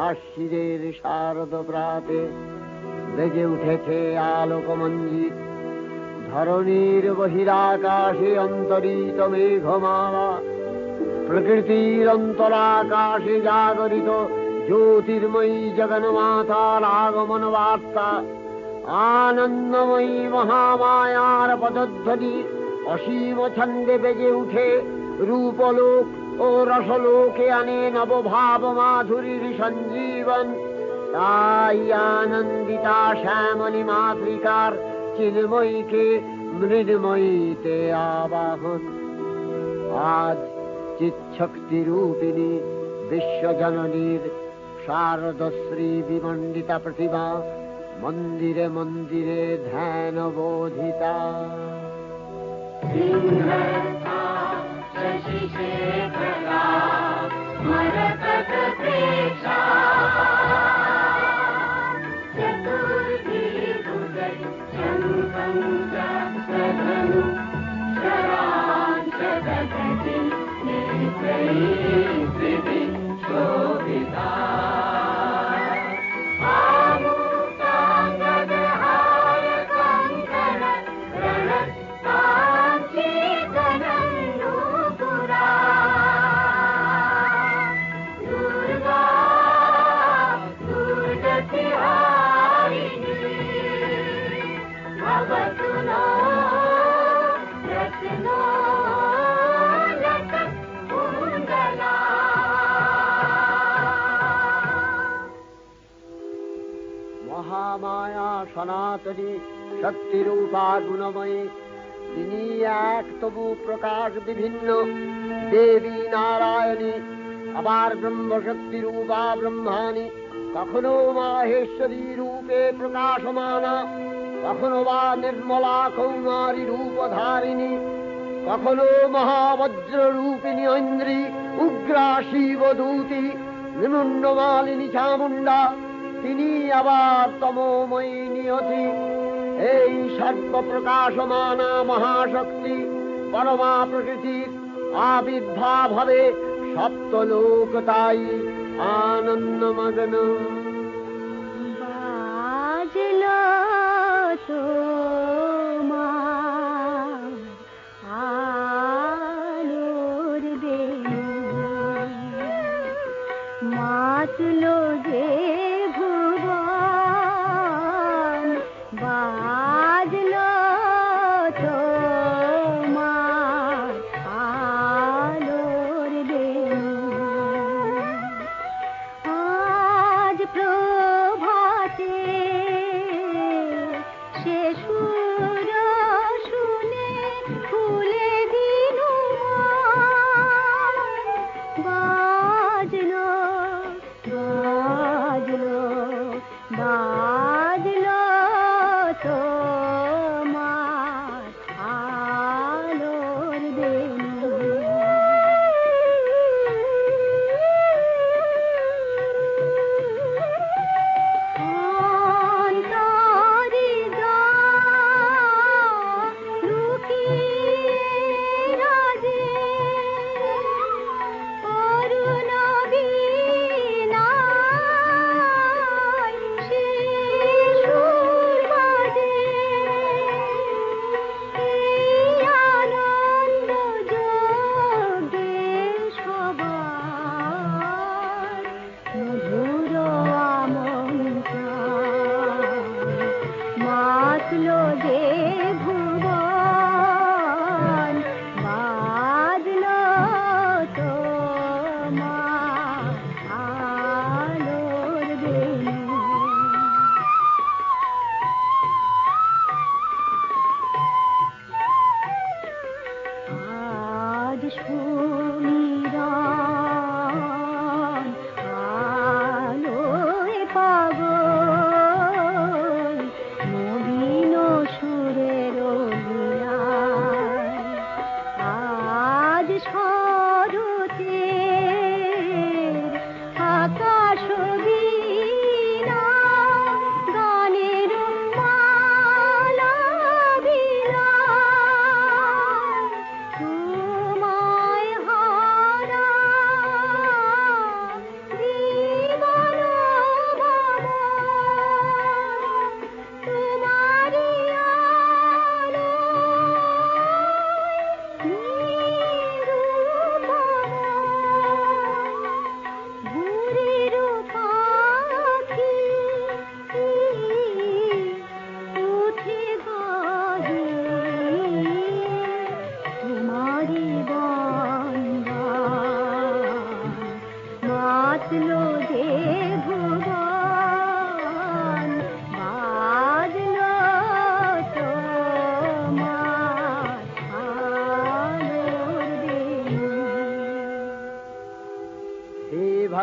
আশ্বিরের শারদ প্রাতে বেজে উঠেছে আলোকমঞ্জিত, ধরণীর বহিরাকাশে অন্তরিত মেঘমালা, প্রকৃতির অন্তরাকাশে জাগরিত জ্যোতির্ময়ী জগন্মাতার আগমন বার্তা, আনন্দময়ী মহামায়ার পদধ্বনি অসীম ছন্দে বেজে উঠে রূপলোক ও রসলোকে আনে নবভাব মাধুরীর সঞ্জীবন। তাই আনন্দিতা শ্যামলী মাতৃকার চিন্ময়ীকে মৃন্ময়ীতে আবাহন। আজ চিৎশক্তি রূপিণী বিশ্বজননীর শারদশ্রী বিমণ্ডিতা প্রতিমা মন্দিরে মন্দিরে ধ্যান বোধিতা। মহামায়া সনাতনী শক্তিরূপা গুণময়ী, তিনি এক তবু প্রকাশ বিভিন্ন দেবী নারায়ণী, আবার ব্রহ্মশক্তি রূপা ব্রহ্মাণী, কখনো মাহেশ্বরী রূপে প্রকাশমানা, কখনো বা নির্মলা কৌমারী রূপধারিণী, কখনো মহাবজ্র রূপিণী ঐন্দ্রী, উগ্রা শিবদূতি, নিমুন্ডমালিনী চামুণ্ডা, তিনি আবার তমোময়ী নিয়তি। এই সর্বপ্রকাশমানা মহাশক্তি পরমা প্রকৃতির আবির্ভাব হবে সপ্তলোক, তাই আনন্দমগ্ন। বাজলো তোমার আলোর বেণু, মাতলো যে ভুবন, বাজলো তোমার আলোর বেণু। আজ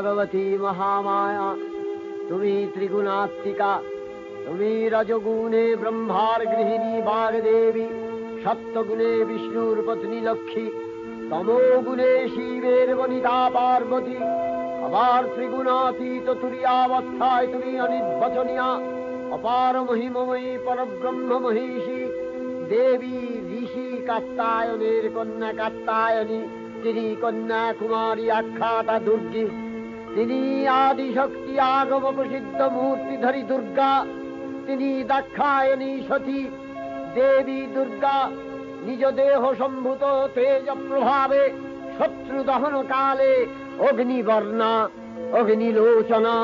ভগবতী মহামায়া, তুমি ত্রিগুণাত্মিকা। তুমি রজগুণে ব্রহ্মার গৃহিণী বাগদেবী, সত্যগুণে বিষ্ণুর পত্নী লক্ষ্মী, তমোগুণে শিবের বনিতা পার্বতী, আবার ত্রিগুণাতীত তুরীয়াবস্থায় তুমি অনির্বচনীয়া, অপার মহিমময়ী পরব্রহ্ম মহিষী দেবী, ঋষি কাত্তায়নের কন্যা কাত্তায়নী, তিনি কন্যা কুমারী আখ্যাতা দুর্গী, তিনি আদিশক্তি আগম প্রসিদ্ধ মূর্তিধরী দুর্গা, তিনি দাক্ষায়ণী সতী দেবী দুর্গা। নিজ দেহ সম্ভূত তেজ প্রভাবে শত্রু দহন কালে অগ্নিবর্ণা অগ্নিলোচনা।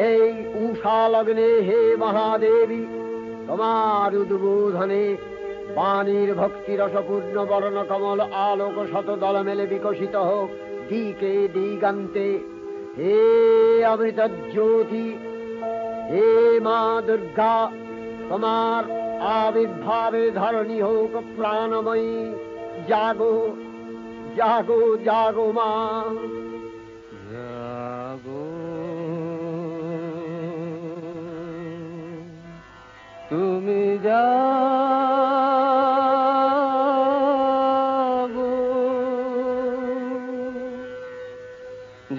এই উষা লগ্নে হে মহাদেবী, তোমার উদ্বোধনে বাণীর ভক্তিরসপূর্ণ বর্ণ কমল আলোক শত দল মেলে বিকশিত হোক দিকে দিগান্তে। হে অমৃত জ্যোতি, হে মা দুর্গা, তোমার আবির্ভাবে ধরণী হোক প্রাণময়ী। জাগো জাগো জাগো মা, জাগো তুমি জাগো,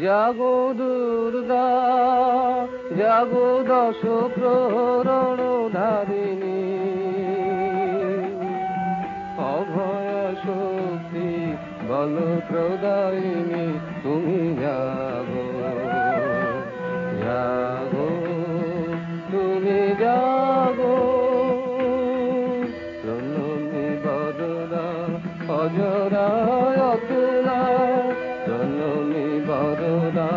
জাগো দুর্গা, জাগো দশ প্রহরণ ধারিণী, অভয় শক্তি বল প্রদায়িনী, তুমি জাগো জাগো, তুমি জাগো। জননী বরদা অজরায় অতুলা, জননী বরদা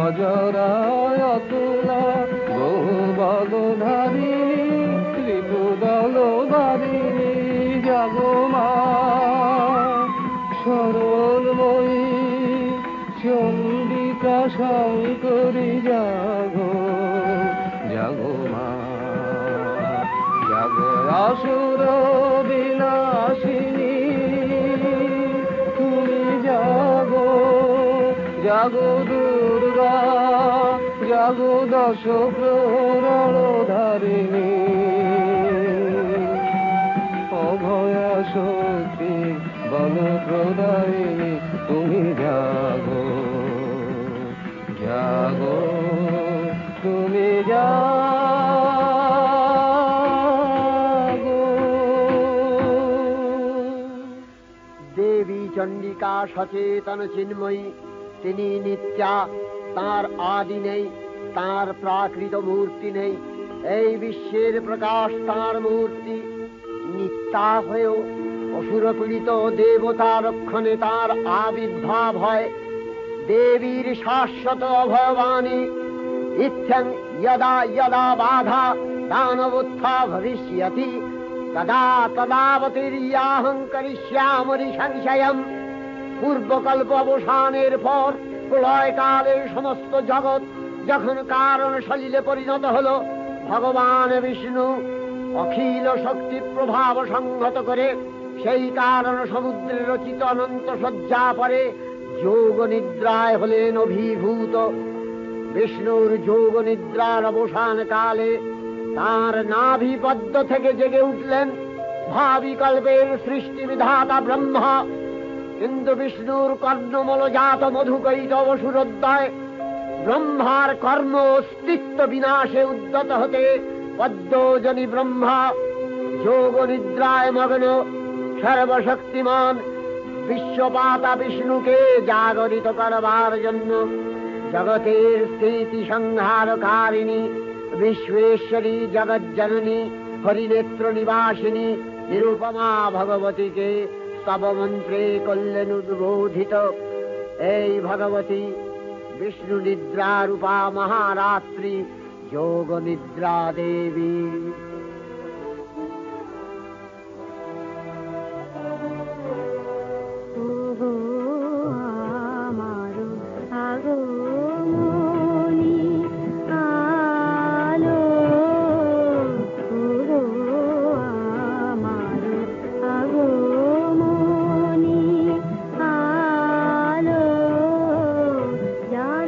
অজরায় অতুলা, বহু বলধারিণী ত্রিভুবন ধারিণী, জাগো মা সরলময়ী চণ্ডিকা শঙ্করী, জাগো জাগো মা, জাগো আসুর বিনাশিনী, তুমি জাগো জাগো দুর্গা, জাগো দশ প্রহরণ ধারিণী, অভয়া শক্তি বল প্রদায়িনী, তুমি জাগো জাগো, তুমি জাগো। দেবী চণ্ডিকা সচেতন চিন্ময়ী, তিনি নিত্যা, তার আদি নেই, তার প্রাকৃত মূর্তি নেই। এই বিশ্বের প্রকাশ তার মূর্তি, নিত্যা হয়েও অসুর পীড়িত দেবতা রক্ষণে তার আবির্ভাব হয়। দেবীর শাশ্বত অভয়বাণী, ইত্যং যদা যদা বাধা দানবোত্থা ভবিষ্যতি, তদা তদাবতীর্যাহং করিষ্যামি সংশয়ম। পূর্বকল্প অবসানের পর প্রলয়কালে সমস্ত জগৎ যখন কারণ সলিলে পরিণত হল, ভগবান বিষ্ণু অখিল শক্তি প্রভাব সংহত করে সেই কারণ সমুদ্রে রচিত অনন্ত শয্যা পরে যোগ নিদ্রায় হলেন অভিভূত। বিষ্ণুর যোগ নিদ্রার অবসান কালে তার নাভিপদ্ম থেকে জেগে উঠলেন ভাবিকল্পের সৃষ্টি বিধাতা ব্রহ্মা। কিন্তু বিষ্ণুর কর্ণমলজাত মধুকৈটব সুরোদয় ব্রহ্মার কর্ম অস্তিত্ব বিনাশে উদ্যত হতে পদ্মজনী ব্রহ্মা যোগ নিদ্রায় মগ্ন সর্বশক্তিমান বিশ্বপাতা বিষ্ণুকে জাগরিত করবার জন্য জগতের স্থিতি সংহারকারিণী বিশ্বেশ্বরী জগজ্জননী হরিনেত্র নিবাসিনী নিরুপমা ভগবতীকে স্তবমন্ত্রে করলেন উদ্বোধিত। এই ভগবতী বিষ্ণু নিদ্রা রূপা মহারাত্রি যোগ নিদ্রা দেবী। जा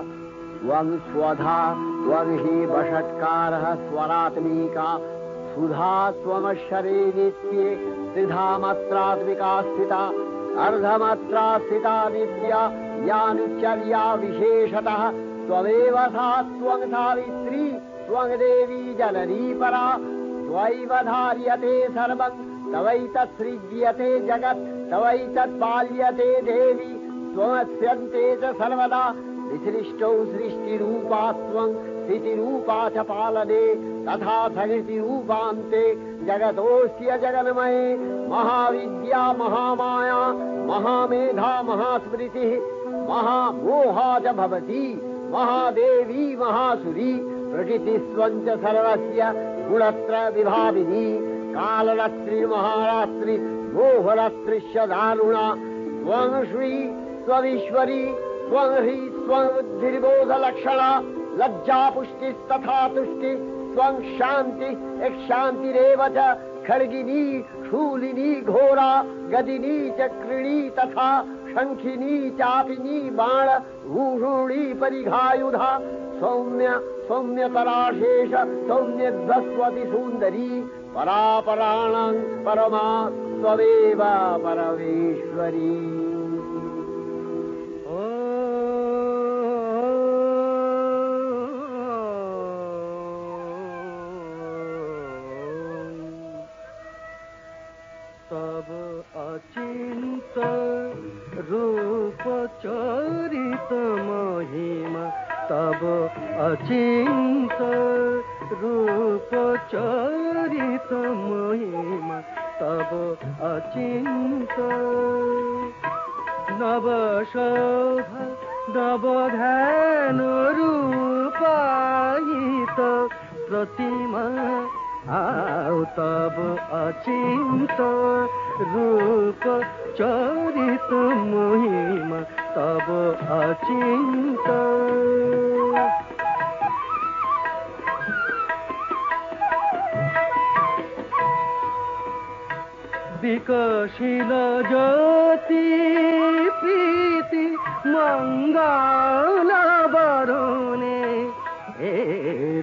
त्वं स्वधा त्वं हि वषट्कारः स्वरात्मिका सुधा त्वमक्षरे नित्ये त्रिधा मात्रात्मिका स्थिता अर्धमात्रा स्थिता नित्या यानुचर्या विशेषतः त्वमेव सा त्वं सावित्री त्वं देवी जननी परा त्वैव धार्यते सर्वं तवैतत्सृज्यते जगत् तवैतत्पाल्यते देवी त्वमस्यन्ते च सर्वदा विसृष्टौ सृष्टिरूपा त्वं स्थितिरूपा च पालने तथा सृष्टिरूपान्ते जगतोऽस्य जगन्मये महाविद्या महामाया महामेधा महास्मृतिः महामोहा च भवति महादेवी महासुरी प्रकृतिस्त्वं च सर्वस्य गुणत्रय विभाविनी कालरात्रि महारात्रि मोहरात्रिश्च दारुणा त्वं श्री त्वमीश्वरी त्वं ह्री त्वं बुद्धिर्बोधलक्षणा लज्जा पुष्टिस्तथा तुष्टि त्वं शान्ति शान्तिरेव च खड्गिनी शूलिनी घोरा गदिनी चक्रिणी तथा शङ्खिनी चापिनी बाण भूषुणी परिघायुधा सौम्य सौम्यतराशेष सौम्यध्वस्वति सुन्दरी परापराणां परमा त्वमेव परमेश्वरी। तब अचिंत रूप चरित महिमा तब अचिंत रूप चरित महिमा तब अचिंत नव शोभा नव ध्यान रूपायित प्रतिमा आओ तब अचिंत रूप चरित महिमा तब अचिंत विकसिल ज्योति प्रीति मंगल बरुणे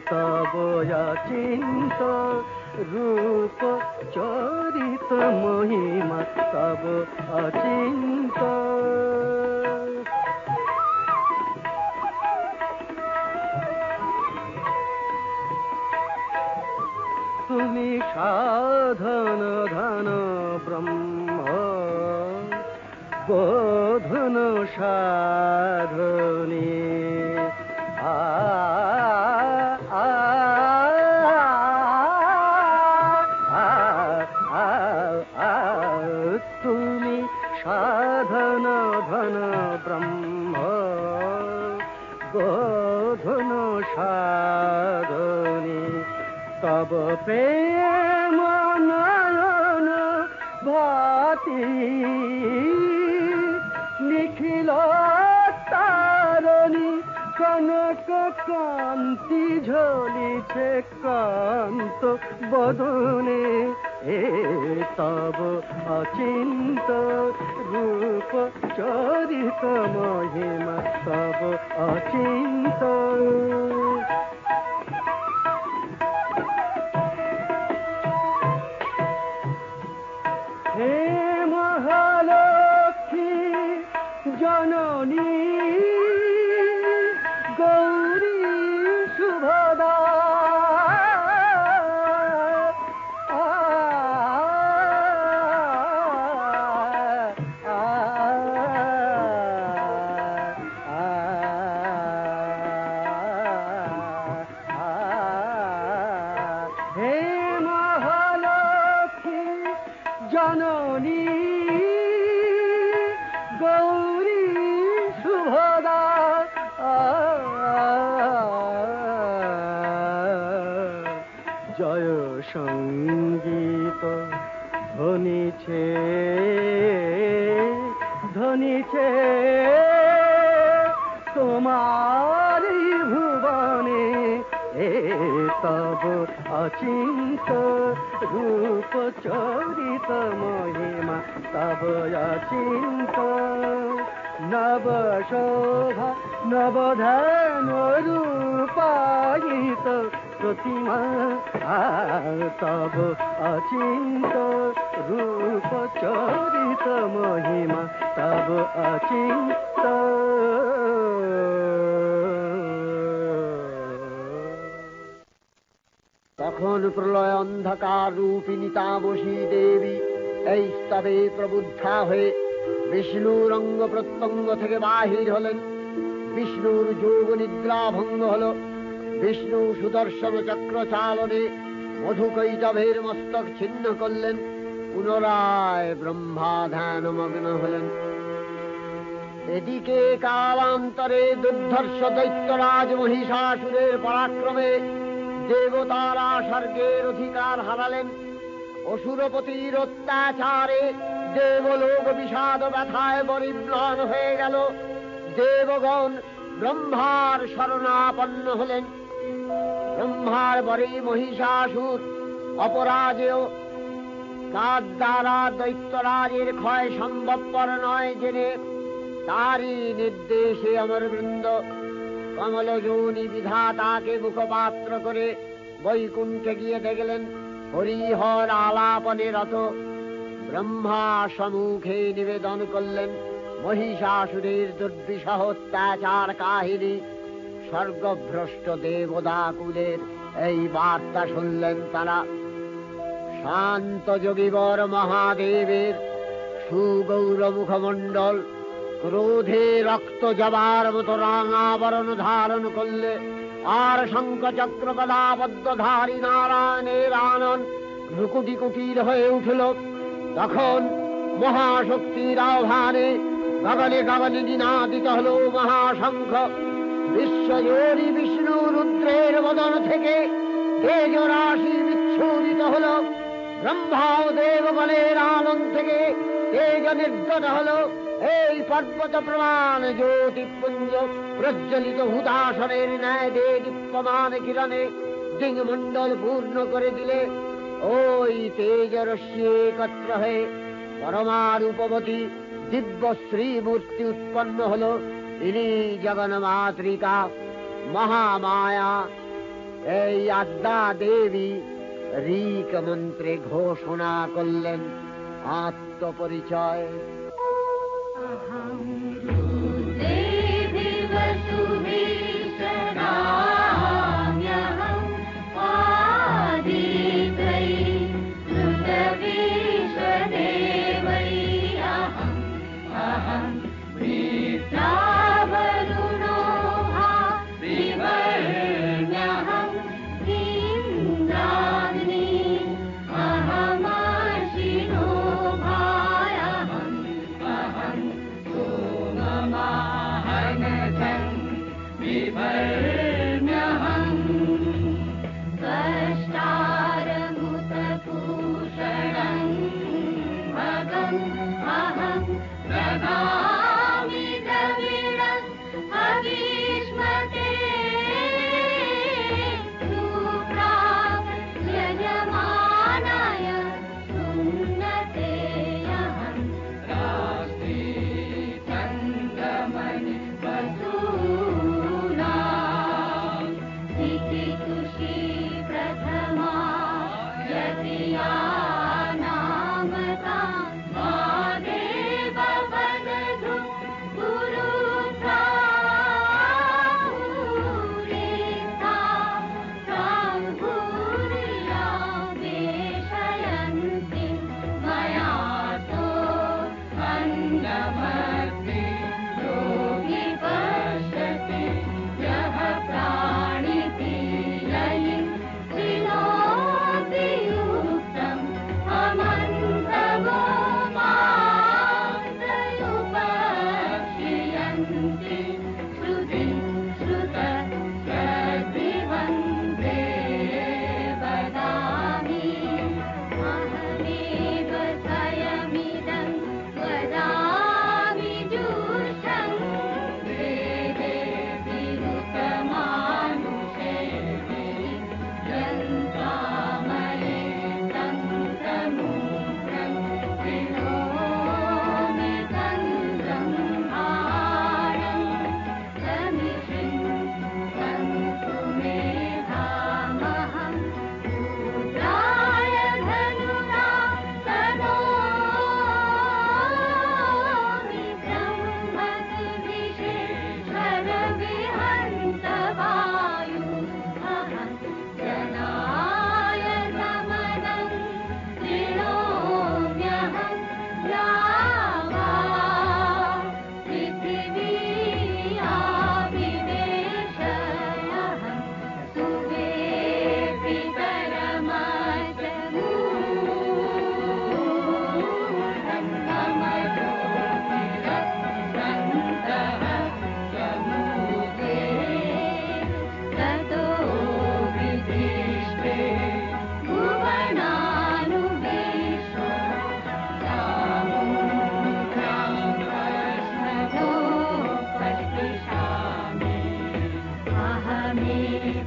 तब अचिंत रूप चरित महिमा तब अचिंत तुमी साधन धन ब्रह्म बोधन साधने तुमी साधन धन ब्रह्म बोधन साधने तब प्रेम नयन भाति निखिल तारणी कनक कांति झलिছে कांत बदने तब अचिंत रूप चरित महिमा तब अचिंत हे महालक्ष्मी जननी गौरी शुभदा हे महालक्ष्मी जननी गौरी शुभदा जय संगीत ধ্বনিছে ধ্বনিছে তোমারি ভুবনে तब अचिंत रूप चरित महिमा तब अचिंत নবশোভা নবধান রূপায়িত প্রতিমা তব অচিন্ত রূপ চরিত মহিমা তব অচিন্ত তখন প্রলয় অন্ধকার রূপিণী তামসী দেবী এই স্তবে প্রবুদ্ধা হয়ে বিষ্ণুর অঙ্গ প্রত্যঙ্গ থেকে বাহির হলেন। বিষ্ণুর যোগ নিদ্রা ভঙ্গ হল। বিষ্ণু সুদর্শন চক্র চালনে মধুকৈটভের মস্তক ছিন্ন করলেন। পুনরায় ব্রহ্মা ধ্যানমগ্ন হলেন। এদিকে কালান্তরে দুর্ধর্ষ দৈত্যরাজ মহিষাসুরের পরাক্রমে দেবতারা স্বর্গের অধিকার হারালেন। অসুরপতির অত্যাচারে দেবলোক বিষাদ ব্যথায় পরিম্লান হয়ে গেল। দেবগণ ব্রহ্মার শরণাপন্ন হলেন। ব্রহ্মার পরে মহিষাসুর অপরাজেয়, তার দ্বারা দৈত্যরাজের ক্ষয় সম্ভবপর নয় জেনে তারই নির্দেশে অমরবৃন্দ কমলযোনি বিধাতাকে মুখপাত্র করে বৈকুণ্ঠে গিয়ে দেখলেন হরিহর আলাপনে রত। ব্রহ্মা সম্মুখে নিবেদন করলেন মহিষাসুরের দুর্বিষহ অত্যাচার কাহিনী। স্বর্গভ্রষ্ট দেবদাকুলের এই বার্তা শুনলেন তারা। শান্ত যোগীবর মহাদেবের সুগৌর মুখমণ্ডল ক্রোধে রক্ত জবার মতো রাঙাবরণ ধারণ করলে, আর শঙ্খ চক্র গদাবদ্ধধারী নারায়ণের আনন রুকুটি কুটির হয়ে উঠল। তখন মহাশক্তির আহ্বানে গগনে গগনে নিনাদিত হল মহাশঙ্খ। বিশ্বজোরী বিষ্ণু রুদ্রের বদন থেকে তেজ রাশি বিচ্ছুরিত হল। ব্রহ্মা ও দেবগণের আনন থেকে তেজ নির্গত হল। এই পর্বত প্রমাণ জ্যোতিপুঞ্জ প্রজ্বলিত হুতাসনের ন্যায় দীপ্যমান কিরণে দিংমণ্ডল পূর্ণ করে দিলে। ওই তেজ রশ্মি একত্র হয়ে পরমারূপবতী দিব্য শ্রীমূর্তি উৎপন্ন হল। ইনি জগন্মাতৃকা মহামায়া। এই আদ্যা দেবী ঋক মন্ত্রে ঘোষণা করলেন আত্মপরিচয়।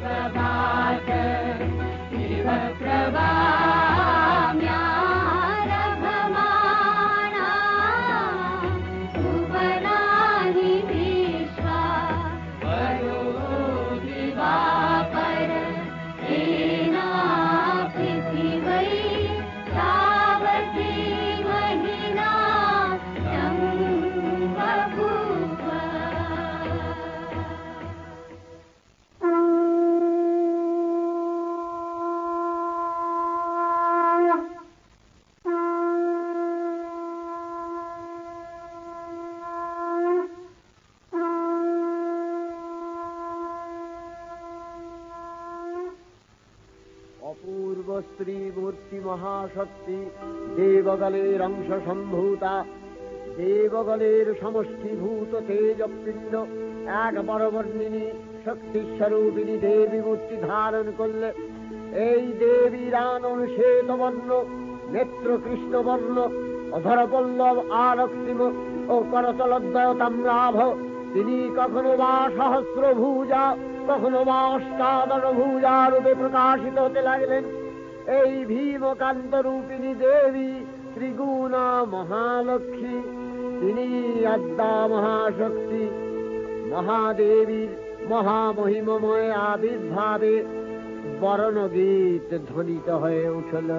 प्रभात इव प्रभाम्यारभमाणा सुवनानि विश्वा वरो दिवाकर सेना पृथिवै तावती महिना बभूव। অপূর্ব স্ত্রী মূর্তি মহাশক্তি দেবগলের অংশ সম্ভূতা, দেবগলের সমষ্টিভূত তেজপিণ্ড এক বরবর্ণিনী শক্তিস্বরূপিণী দেবী মূর্তি ধারণ করলে এই দেবীর আনন শ্বেতবর্ণ, নেত্র কৃষ্ণবর্ণ, অধরপল্লব আরক্তিম ও করতলদ্বয় তাম্রাভ। তিনি কখনো বা সহস্রভুজা, কখনো বা অষ্টাদশভুজা রূপে প্রকাশিত হতে লাগলেন। এই ভীমকান্ত রূপিণী দেবী ত্রিগুণা মহালক্ষ্মী, তিনি আদ্যা মহাশক্তি। মহাদেবীর মহামহিমময় আবির্ভাবে বরণগীত ধ্বনিত হয়ে উঠল।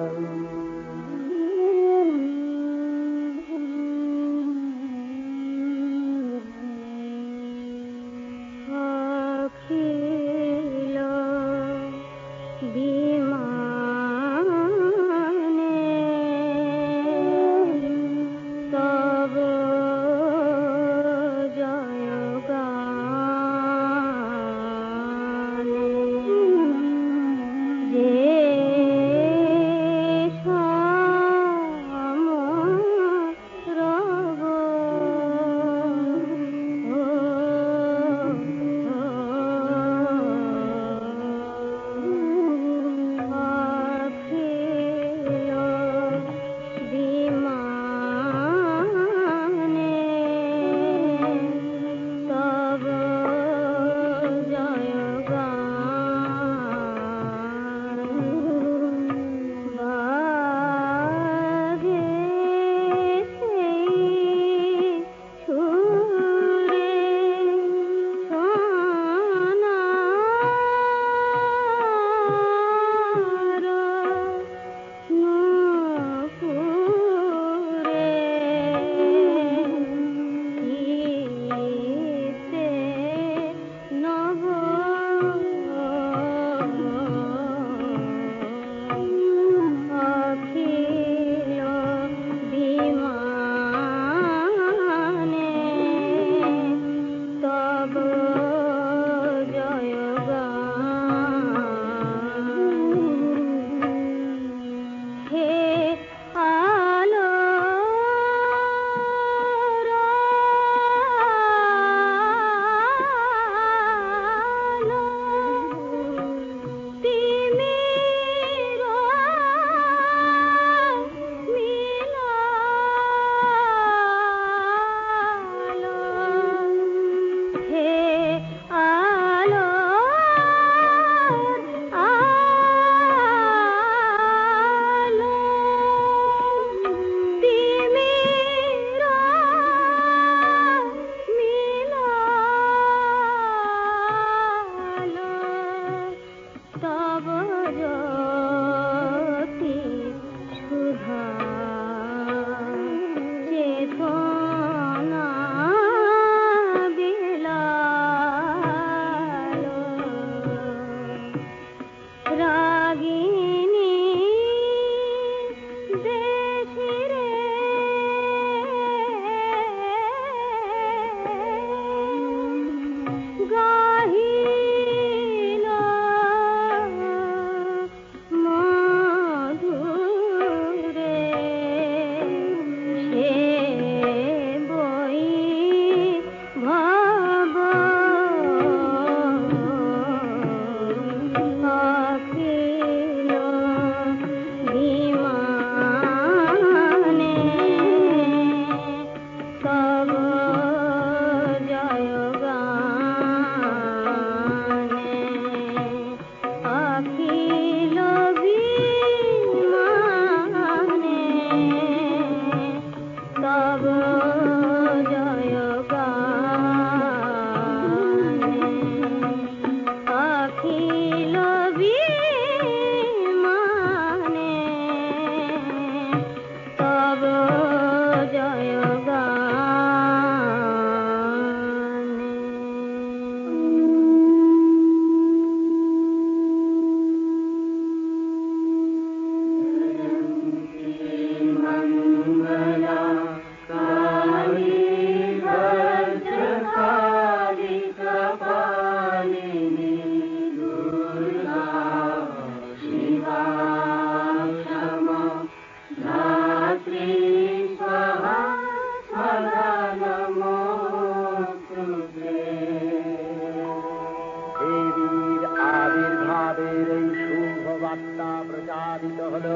আমাদের এই শুভ বার্তা প্রচারিত হল।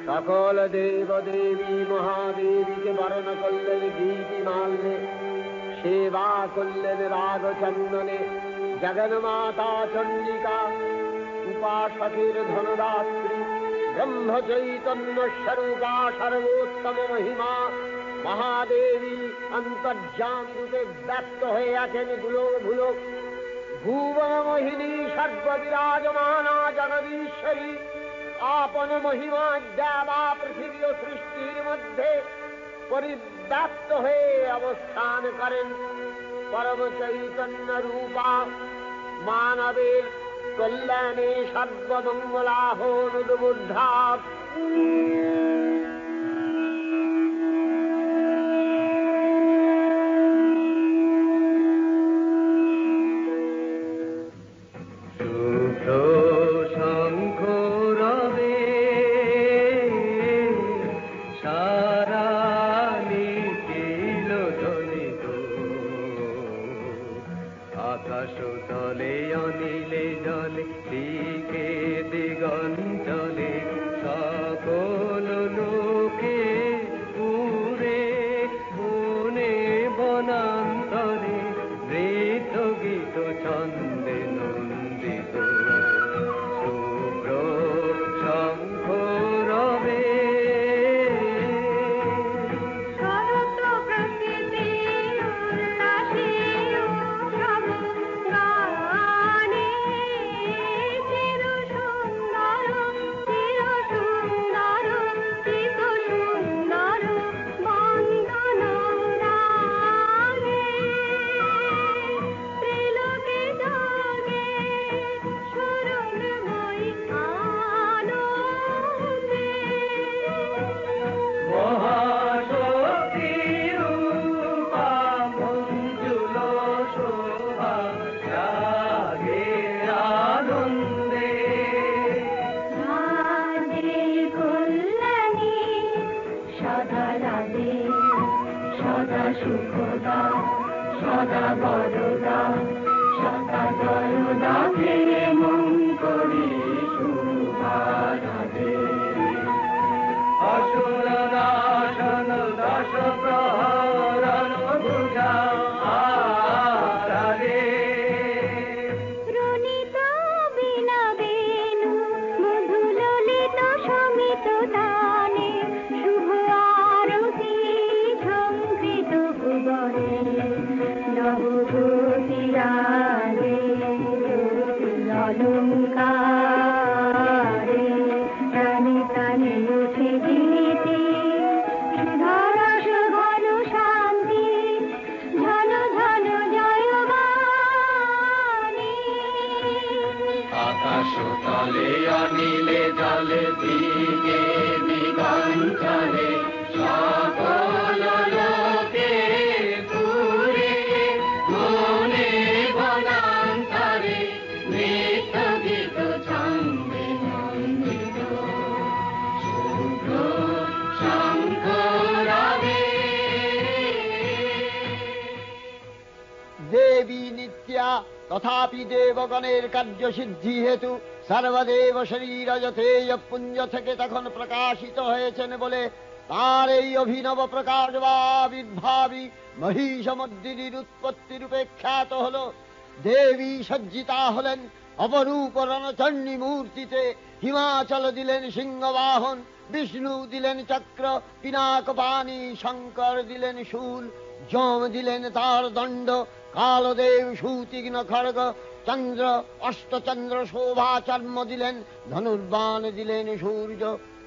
সকল দেব দেবী মহাদেবীকে বরণ করলেন গীতি মাল্যে, সেবা করলেন রাগ চন্দনে। জগন্মাতা চণ্ডিকা উপাসকের ধনদাত্রী, ব্রহ্ম চৈতন্য স্বরূপা সর্বোত্তম মহিমা মহাদেবী অন্তর্যামী রূপে ব্যক্ত হয়ে আছেন দুলোক ভুলোক। ভুবন মোহিনী সর্ববিরাজমানা জগদীশ্বরী আপন মহিমা দেবা পৃথিবী ও সৃষ্টির মধ্যে পরিব্যাপ্ত হয়ে অবস্থান করেন। পরম চৈতন্য রূপা মানবের কল্যাণে সর্বমঙ্গলাহনুদ্বুদ্ধা। আকাশ তলে অনিলে জলে দিকে দিগঞ্চলে সকল লোকে পুরে বনে বনান্তরে নৃত্য গীত ছন্দে নন্দিত শুভ্র শঙ্খ রবে। সুখদা সদা বরদা সদা জয়দা ফিরে মন করি শুভারাধে। অসুর নাশন দশ প্রহরণ বুঝা আরে রুনিত বিনা বেণু মধু ললিত সমিত তানে শুভ আরতি ঝঙ্কৃত ভুবনে নবভূতিরাগে অলঙ্কারে প্রাণে প্রাণে উঠে গীতি সুধারস ঘন শান্তি ঘন ঘন জয়বাণী। আকাশ তলে অনিলে জলে দিকে দিগঞ্চলে সকল লোকে পুরে বনে বনান্তরে নৃত্য গীত ছন্দে নন্দিত শুভ্র শঙ্খ রবে। দেবী নিত্যা তথাপি দেবগণের কার্যসিদ্ধি হেতু সর্বদেব শরীর যথেয় পুঞ্জ থেকে তখন প্রকাশিত হয়েছেন বলে তার এই অভিনব প্রকাশ বা আবির্ভাবী মহিষমর্দিনীর উৎপত্তি রূপে খ্যাত হল। দেবী সজ্জিতা হলেন অপরূপ রণচণ্ডী মূর্তিতে। হিমাচল দিলেন সিংহবাহন, বিষ্ণু দিলেন চক্র পিনাক পানি, শঙ্কর দিলেন শূল, যম দিলেন তার দণ্ড, কালদেব সুতীক্ষ্ণ খড়গ, চন্দ্র অষ্টচন্দ্র শোভা চর্ম দিলেন, ধনুর্বাণ দিলেন সূর্য,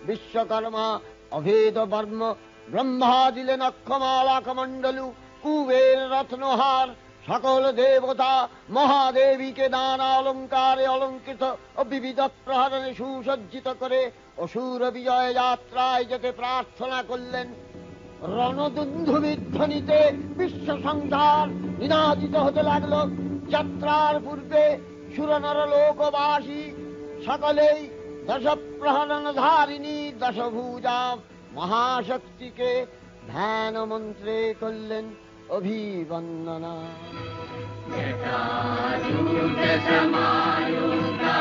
বিশ্বকর্মা অভেদ বর্ম, ব্রহ্মা দিলেন অক্ষমালা কমণ্ডলু, কুবের রত্নহার। সকল দেবতা মহাদেবীকে নানা অলঙ্কারে অলঙ্কৃত ও বিবিধ প্রহরণে সুসজ্জিত করে অসুর বিজয় যাত্রায় যেতে প্রার্থনা করলেন। রণদুন্ধুবিধ্বনিতে বিশ্ব সংসার নিনাদিত হতে লাগল। যাত্রার পূর্বে সুরনর লোকবাসী সকলেই দশ প্রহরণ ধারিণী দশভুজা মহাশক্তিকে ধ্যান মন্ত্রে করলেন অভিবন্দনা। জটাজূট সমায়ুক্তা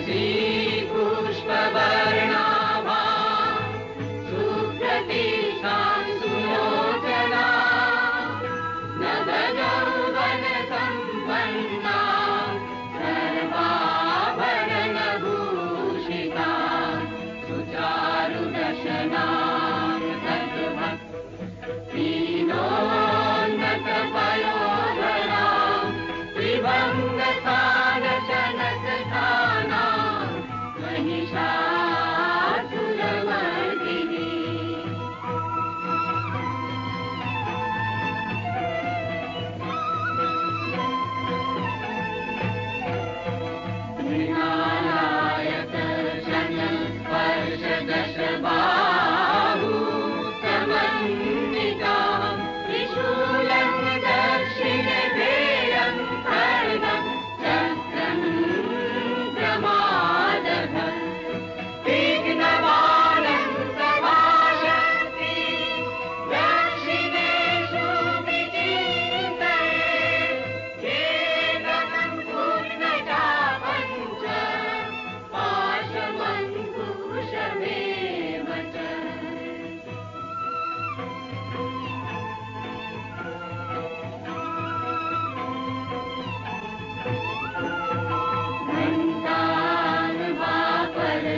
तुलसी पुष्पवर्णाभा सुप्रतिष्ठां सुलोचना नवयौवनसम्पन्ना सर्वाभरणभूषिता सुचारुदशना दीनोन्नतपयोधरा त्रिभङ्गसानचनकथाना महिषासुरमर्दिनी मृणालायत शनस्पर्शदशबाहु समन्विता त्रिशूलं दक्षिणधेयं खड्गं चक्रं प्रमादः तीक्ष्णबाणं प्रभाषन्ति दक्षिणेषु विचिन्तये केवलं पूर्णचापं च पाशमङ्कुशमेव च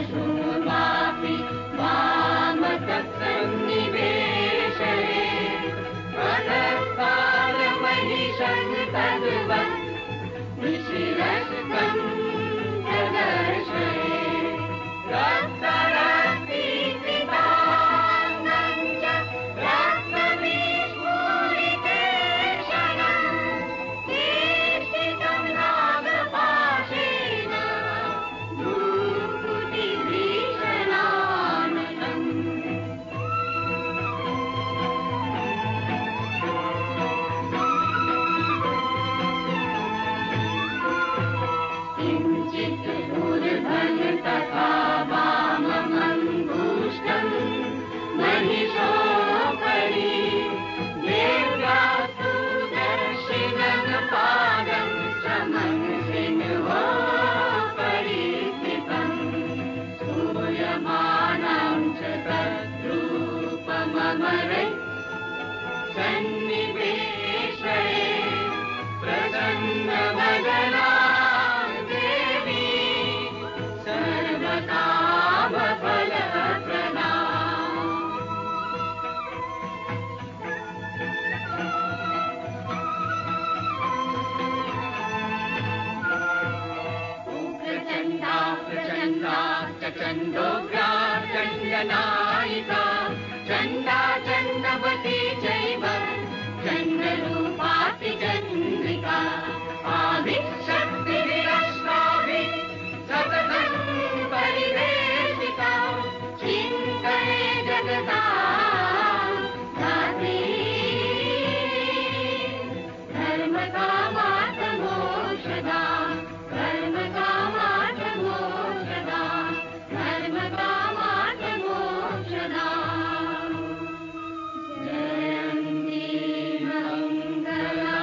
घण्टानुवापरशुमापि वामतत्सन्निवेशये प्रदत्तारमहिषं तद्वत् निशिरस्तं प्रदर्शये रक्तरक्तीकृताङ्गं च रक्तविस्फुरितेक्षणं दीक्षितं नागपाशेन भ्रूकुटिभीषणानकम् किञ्चित् ऊर्ध्वं तथा वाममङ्गुष्ठं महिषोपरि देव्यास्तु दक्षिणं पादं समंसिंहोपरि स्थितम् स्तूयमानं च तद्रूपममरे सन्निवेशये प्रसन्नवदना देवी सर्वकामफलप्रदा उग्रचण्डा प्रचण्डा चण्डोग्रा चण्डनायिका चण्डा चण्डवती चैव चण्डरूपाति चन्द्रिका आविशक्तिविरश्वाभिः सततं परिवेशिता चिन्तये जगता धात्री धर्मकामार्थमोक्षदा धर्मकामार्थमोक्षदा धर्मकामार्थमोक्षदा जयन्ती मङ्गला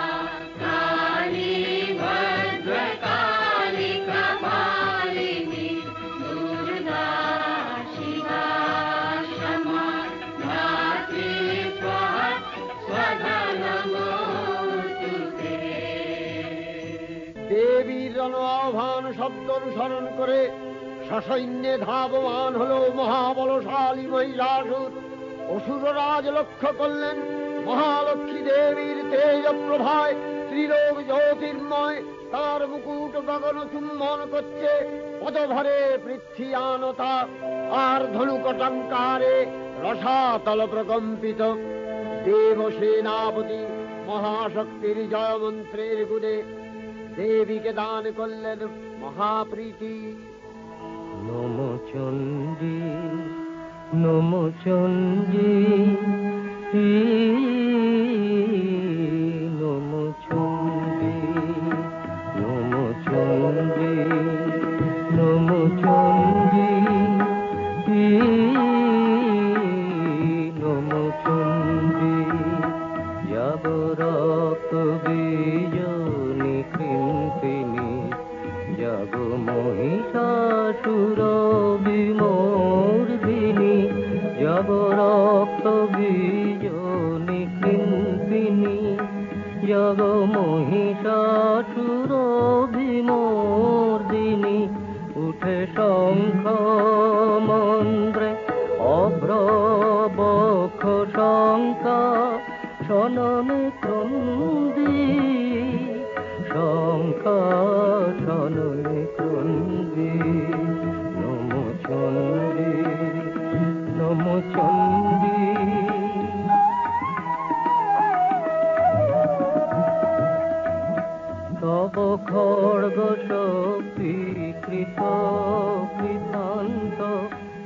काली भद्रकाली कपालिनी दुर्गा शिवा क्षमा धात्री स्वाहा स्वधा नमोऽस्तु ते। দেবীর জন আহ্বান শব্দ অনুসরণ করে সসৈন্যে ধাবমান হলো মহাবলশালী মহিষাসুর। অসুররাজ লক্ষ্য করলেন মহালক্ষ্মী দেবীর তেজ প্রভায় ত্রিলোক জ্যোতির্ময়, তার মুকুট গগন চুম্বন করছে, পদভরে পৃথ্বীয়ানতা আর ধনুকটঙ্কারে রসাতল প্রকম্পিত। দেবসেনাপতি মহাশক্তির জয় মন্ত্রের গুণে দেবীকে দান করলেন মহাপ্রীতি। নমো চণ্ডী নমো চণ্ডী নমো চণ্ডী নমো চণ্ডী নমো চণ্ডী নমো চণ্ডী যাব রক্ত বীজনী কৃন্তিনী যাব মহিষাসুর বিমর্দিনী যাব রক্ত বীজনি কৃন্তিনী জগ মহিষাসুর বিমর্দিনী উঠে শঙ্খ মন্দ্রে অভ্রবক্ষ শঙ্কা শননে ক্রন্দি শঙ্কা শননে ক্রন্দি নম চণ্ডী নম চণ্ডী তব খড়গ শক্তি কৃত কৃতান্ত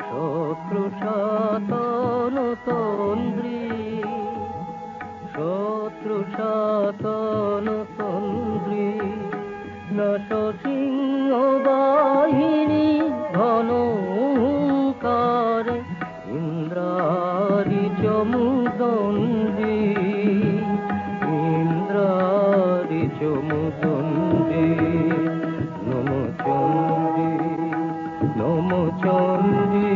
শত্রু সাতন তন্দ্রী শত্রু সাতন তন্দ্রী নশ সিংহ বাহিনী ধনকারে ইন্দ্রারি চমুদণ্ডী ইন্দ্রারি চমুদণ্ডী নম চণ্ডী নম চণ্ডী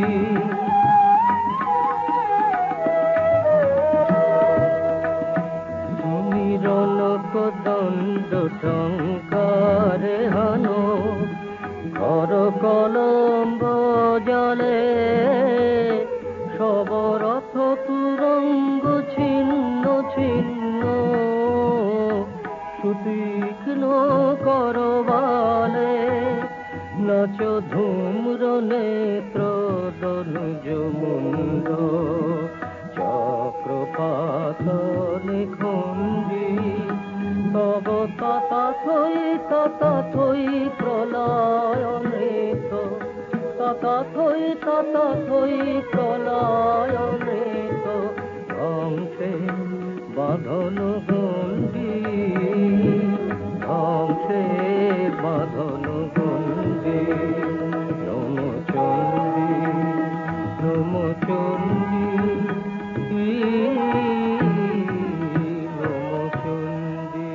মিরণ কদণ্ড টঙ্কারে হানো কর কলম্ব জলে সবরথ তুরঙ্গ ছিন্ন ছিন্ন সুতীক্ষ্ণ করবালে নাচ ধূম্র নেত্র দনুজ মুন্ড চক্রপাত নিখণ্ডী তব তথাথই প্রলয় নৃত তথাথই প্রলয় নৃত ধ্বংসে বাঁধন গণ্ডী ধ্বংসে বাঁধন গণ্ডী নম চণ্ডী নম চণ্ডী নম চণ্ডী।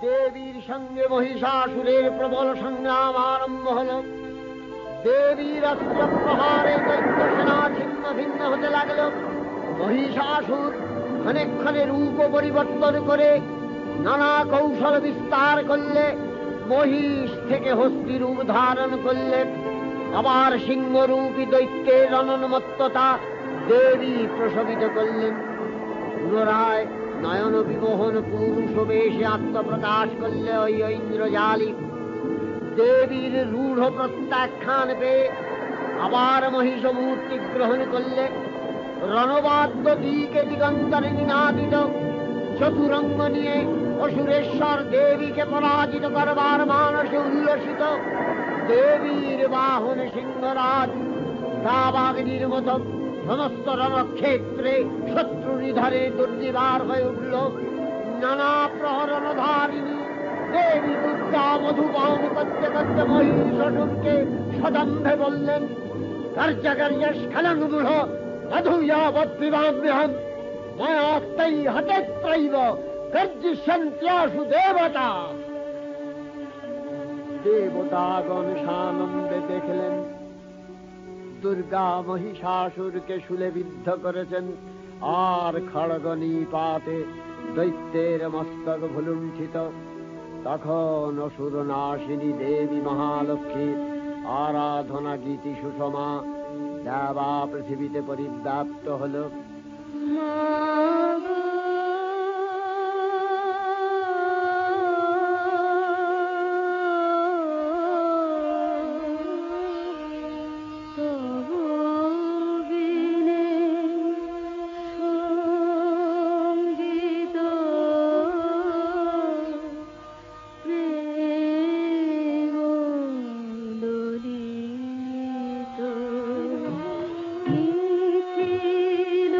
দেবীর সঙ্গে মহিষাসুরের প্রবল সংগ্রাম আরম্ভ হল। দেবীর অস্ত্র প্রহারে দৈত্য সেনা ছিন্ন ভিন্ন হতে লাগল। মহিষাসুর ক্ষণে রূপ পরিবর্তন করে নানা কৌশল বিস্তার করলে মহিষ থেকে হস্তি রূপ ধারণ করলে। আবার সিংহরূপী দৈত্যের অনন্মত্ততা দেবী প্রসবিত করলেন। পুনরায় নয়ন বিমোহন পুরুষ বেশে আত্মপ্রকাশ করলে ওই ঐন্দ্রজালী। দেবীর রূঢ় প্রত্যাখ্যান পেয়ে আবার মহিষ মূর্তি গ্রহণ করলে। রণবাদ্য দিকে দিগন্তরে নিনাদিত চতুরঙ্গ নিয়ে অসুরেশ্বর দেবীকে পরাজিত করবার মানসে উল্লসিত। দেবীর বাহন সিংহরাজ দাবাগ্নির মতো সমস্ত রণক্ষেত্রে শত্রু নিধারে দুর্নিবার হয়ে উঠল। নানা প্রহরণধারিণী দেবী দুর্গা মধুপান করতে করতে মহিষাসুরকে সদম্ভে বললেন, কার্যকার্যস্খলন মূঢ় মধুয়াবদ্বিবাম্যহম মায়াত্তৈ হতেত্রৈব গর্জিষ্যন্ত্যাসু দেবতা। দেবতাগণ সানন্দে দেখলেন দুর্গা মহিষাসুরকে শূলে বিদ্ধ করেছেন, আর খড়গ নিপাতে দৈত্যের মস্তক ভুলুণ্ঠিত। তখন অসুর নাশিনী দেবী মহালক্ষ্মীর আরাধনা গীতি সুষমা দেবা পৃথিবীতে পরিব্যাপ্ত হল। ছিল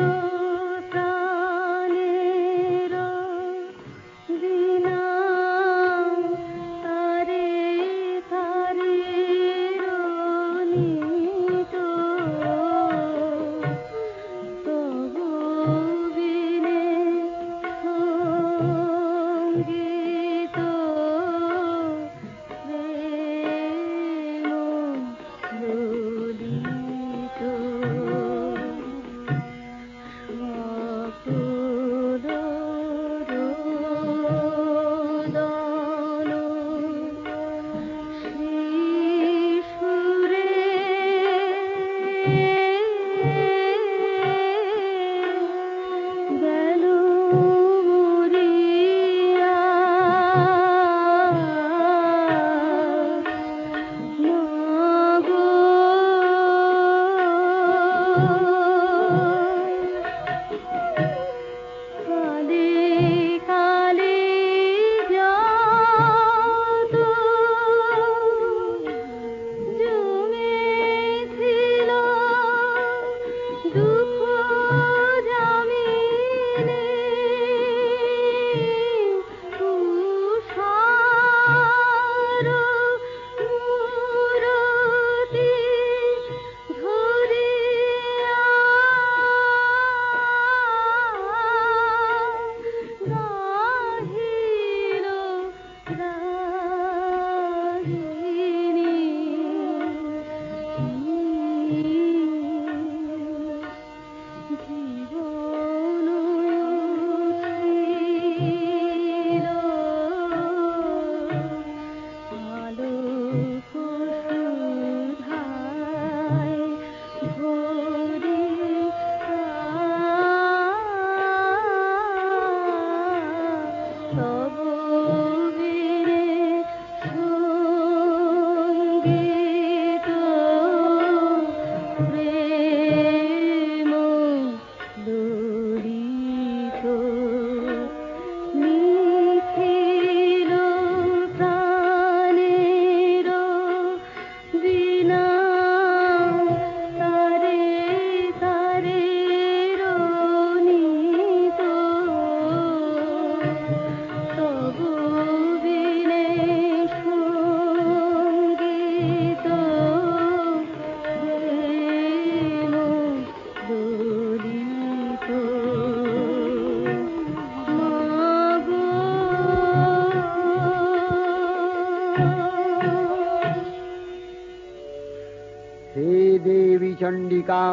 চণ্ডিকা,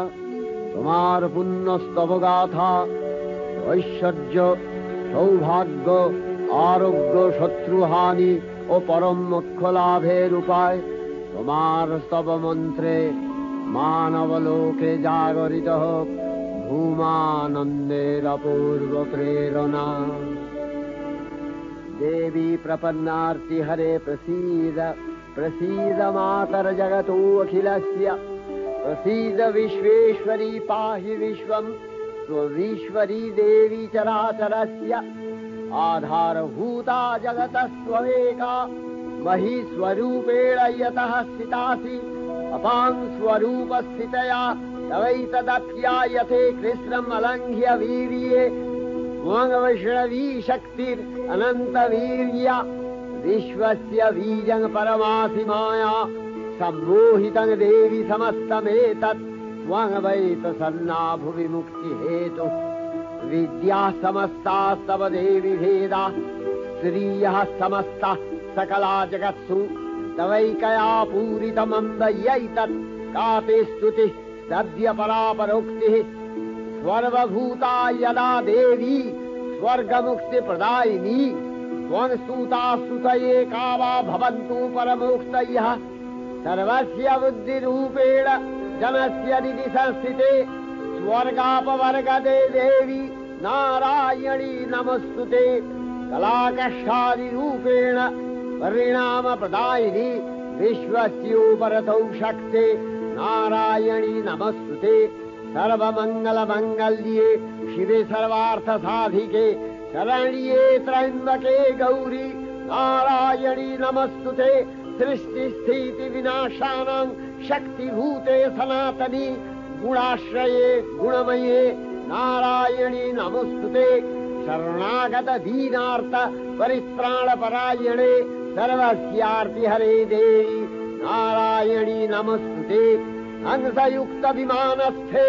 তোমার পুণ্যস্তব গাথা, ঐশ্বর্য, সৌভাগ্য, আরোগ্য, শত্রুহানি ও পরম মোক্ষ লাভের উপায় তোমার স্তব মন্ত্রে মানবলোকে জাগরিত হোক ভূমানন্দের অপূর্ব প্রেরণা। देवी प्रपन्नार्ति हरे प्रसीद, प्रसीद मातर जगतो अखिलस्य, प्रसीद विश्वेश्वरी पाहि विश्वं स्ववीश्वरी देवी चराचरस्य। आधारभूता जगतस्त्वमेका महीस्वरूपेण यतः स्थितासि, अपां स्वरूपस्थितया तवैतदप्यायते कृष्णम् अलङ्घ्य वीर्ये वैष्णवी शक्तिर अनंत वीर्य विश्वस्य बीजं परमासि माया सम्मोहितं देवी समस्तमेतत् त्वं वै प्रसन्ना भुवि मुक्ति हेतु। विद्या समस्तास्तव देवी भेदा स्त्रियः समस्ता सकला जगत्सु तवैकया पूरितमम्बयैतत् का ते स्तुतिः सद्य परापरोक्तिः। सर्वभूता यदा देवी स्वर्गमुक्ति प्रदायिनी त्वं स्तुता स्तुतये का वा भवन्तु परमोक्तयः। सर्वस्य बुद्धिरूपेण जनस्य हृदि संस्थिते स्वर्गापवर्गदे देवी नारायणी नमस्तुते। कलाकष्टादिरूपेण परिणाम प्रदायिनी विश्वस्योपरतौ शक्ते नारायणी नमस्तुते। सर्वमंगल मंगल्ये शिवे सर्वार्थ साधिके शरण्ये त्र्यंबके गौरी नारायणी नमस्तुते। सृष्टि स्थिति विनाशानां शक्तिभूते सनातनी गुणाश्रये गुणमये नारायणी नमस्तुते। शरणागत दीनार्थ परित्राण परायणे सर्वस्यार्ति हरे देवी नारायणी नमस्तुते। हंसयुक्त विमानस्थे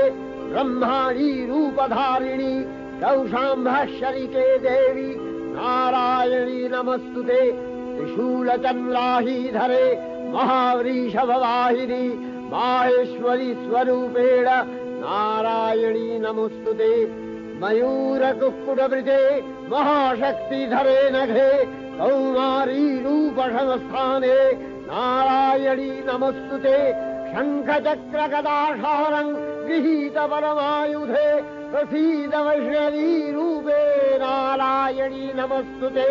ब्रह्माणी रूपधारिणी कौशाम्भशरिके देवी नारायणी नमस्तुते। त्रिशूलचन्द्राहीधरे महावृषभवाहिनी माहेश्वरी स्वरूपेण नारायणी नमस्तुते। मयूरकुक्कुटवृते महाशक्तिधरे नघे कौमारी रूपसंस्थाने नारायणी नमस्तुते। शङ्खचक्रगदाधारं गृहीत परमायुधे प्रसीद वैष्णवी रूपे नारायणी नमस्तुते।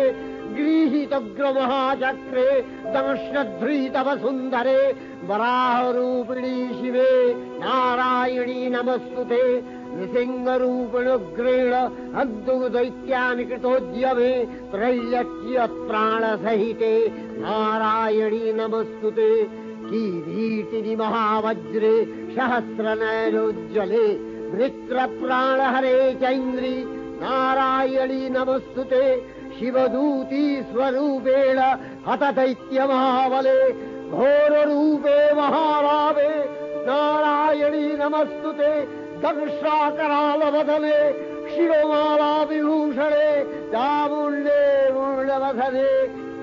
गृहीतोग्रमहाचक्रे दंश्नध्रीतव सुन्दरे वराहरूपिणी शिवे नारायणी नमस्तुते। नृसिंहरूपिणुग्रेण हन्तुदैत्यानि कृतोद्यमे त्रैलक्ष्य प्राणसहिते नारायणी नमस्तुते। किरीटिनि महावज्रे सहस्रनयनोज्ज्वले वृत्रप्राणहरे चैन्द्री नारायणी नमस्तुते। शिवदूती स्वरूपेण हतदैत्यमहाबले घोररूपे महारावे नारायणी नमस्तुते। दंशाकरालवदने शिरोमाला विभूषणे चामुण्डे मूर्णवदने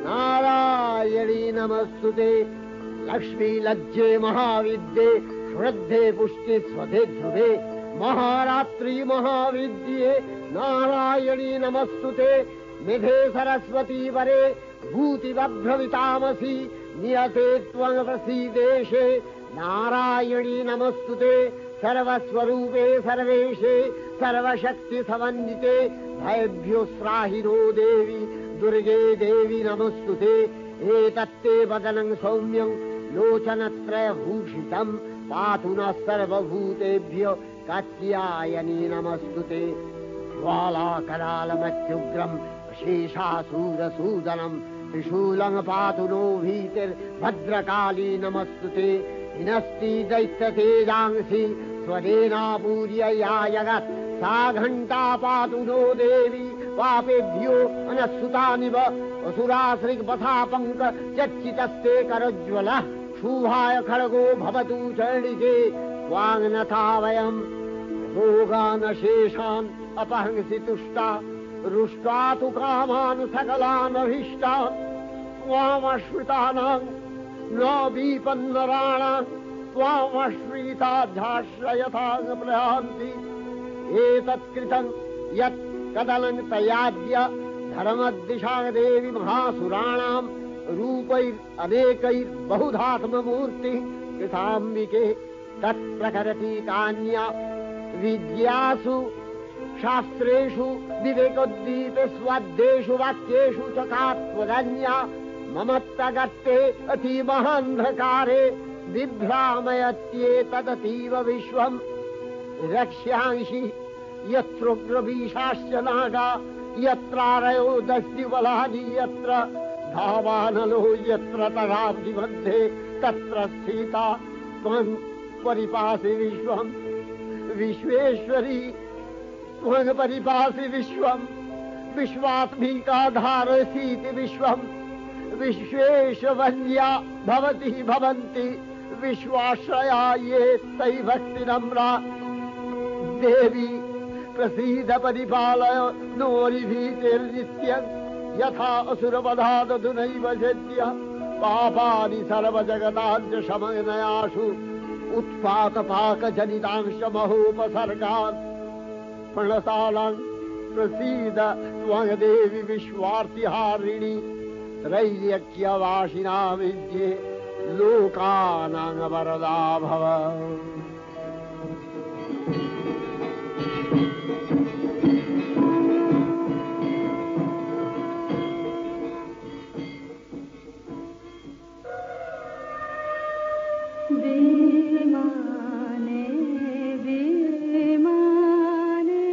नारायणी नमस्तुते। लक्ष्मी लज्जे महाविद्ये श्रद्धे पुष्टि स्वधे ध्रुवे महारात्रि महाविद्ये नारायणी नमस्तुते। निधे सरस्वती वरे भूतिवभ्रमितामसि नियते त्वं प्रसीदेशे नारायणी नमस्तुते। सर्वस्वरूपे सर्वेशे सर्वशक्ति समन्विते भयभ्यो त्राहिनो देवी दुर्गे देवी नमस्तुते। एतत्ते वदनं सौम्यं लोचनत्रयभूषितं पातु नः सर्वभूतेभ्यो कात्यायनी नमस्तुते। ज्वालाकरालमत्युग्रं शेषासूरसूदनं त्रिशूलं पातु नो भीतिर्भद्रकाली नमस्तुते। हिनस्ति दैत्यतेजांसि स्वदेनापूर्य या जगत् सा घण्टा पातु नो देवी पापेभ्यो अनस्सुतानिव। असुराश्रिपथापङ्क चर्चितस्ते करज्वलः शुभाय खड्गो भवतु चण्डिके त्वाङ्नथा वयम् भोगानशेषान् अपहंसि तुष्टा रुष्टा तु कामान् सकलानभीष्टान् त्वामश्रितानां न विपन्नराणां त्वामश्रीताध्याश्रयथाङ् प्रयान्ति एतत्कृतं यत् कदनं तयाद्य धर्मदिशां देवी महासुराणां रूपैरनेकैर्बहुधात्ममूर्तिः कृताम्बिके तत्प्रकरतीकान्या विद्यासु शास्त्रेषु विवेकोद्दीपे स्वाद्येषु वाक्येषु च कात्वदन्या ममत्तगत्ते अतीमहान्धकारे बिभ्रामयत्येतदतीव विश्वम् रक्ष्यांसि यत्रोग्रवीशाश्च नागा यत्रारयो दस्युबलानि यत्र धावानलो यत्र तगाब्धि मध्ये तत्र स्थिता त्वं परिपासि विश्वम् विश्वेश्वरी त्वं परिपासि विश्वम् विश्वात्मिका धारसीति विश्वम् विश्वेशवन्या भवति भवन्ति विश्वाश्रया ये तै भक्तिनम्रा देवी प्रसीद परिपालय नोरिभीतिर्नित्यं यथा असुरवधादधुनैव सद्य पापानि सर्वजगताञ्च शमनयासु उत्पातपाकजनितांश महोपसर्गान् प्रणतानां प्रसीद त्वं देवी विश्वार्तिहारिणि त्रैलोक्यवासिनां विद्ये लोकानां वरदा भव। विमाने विमाने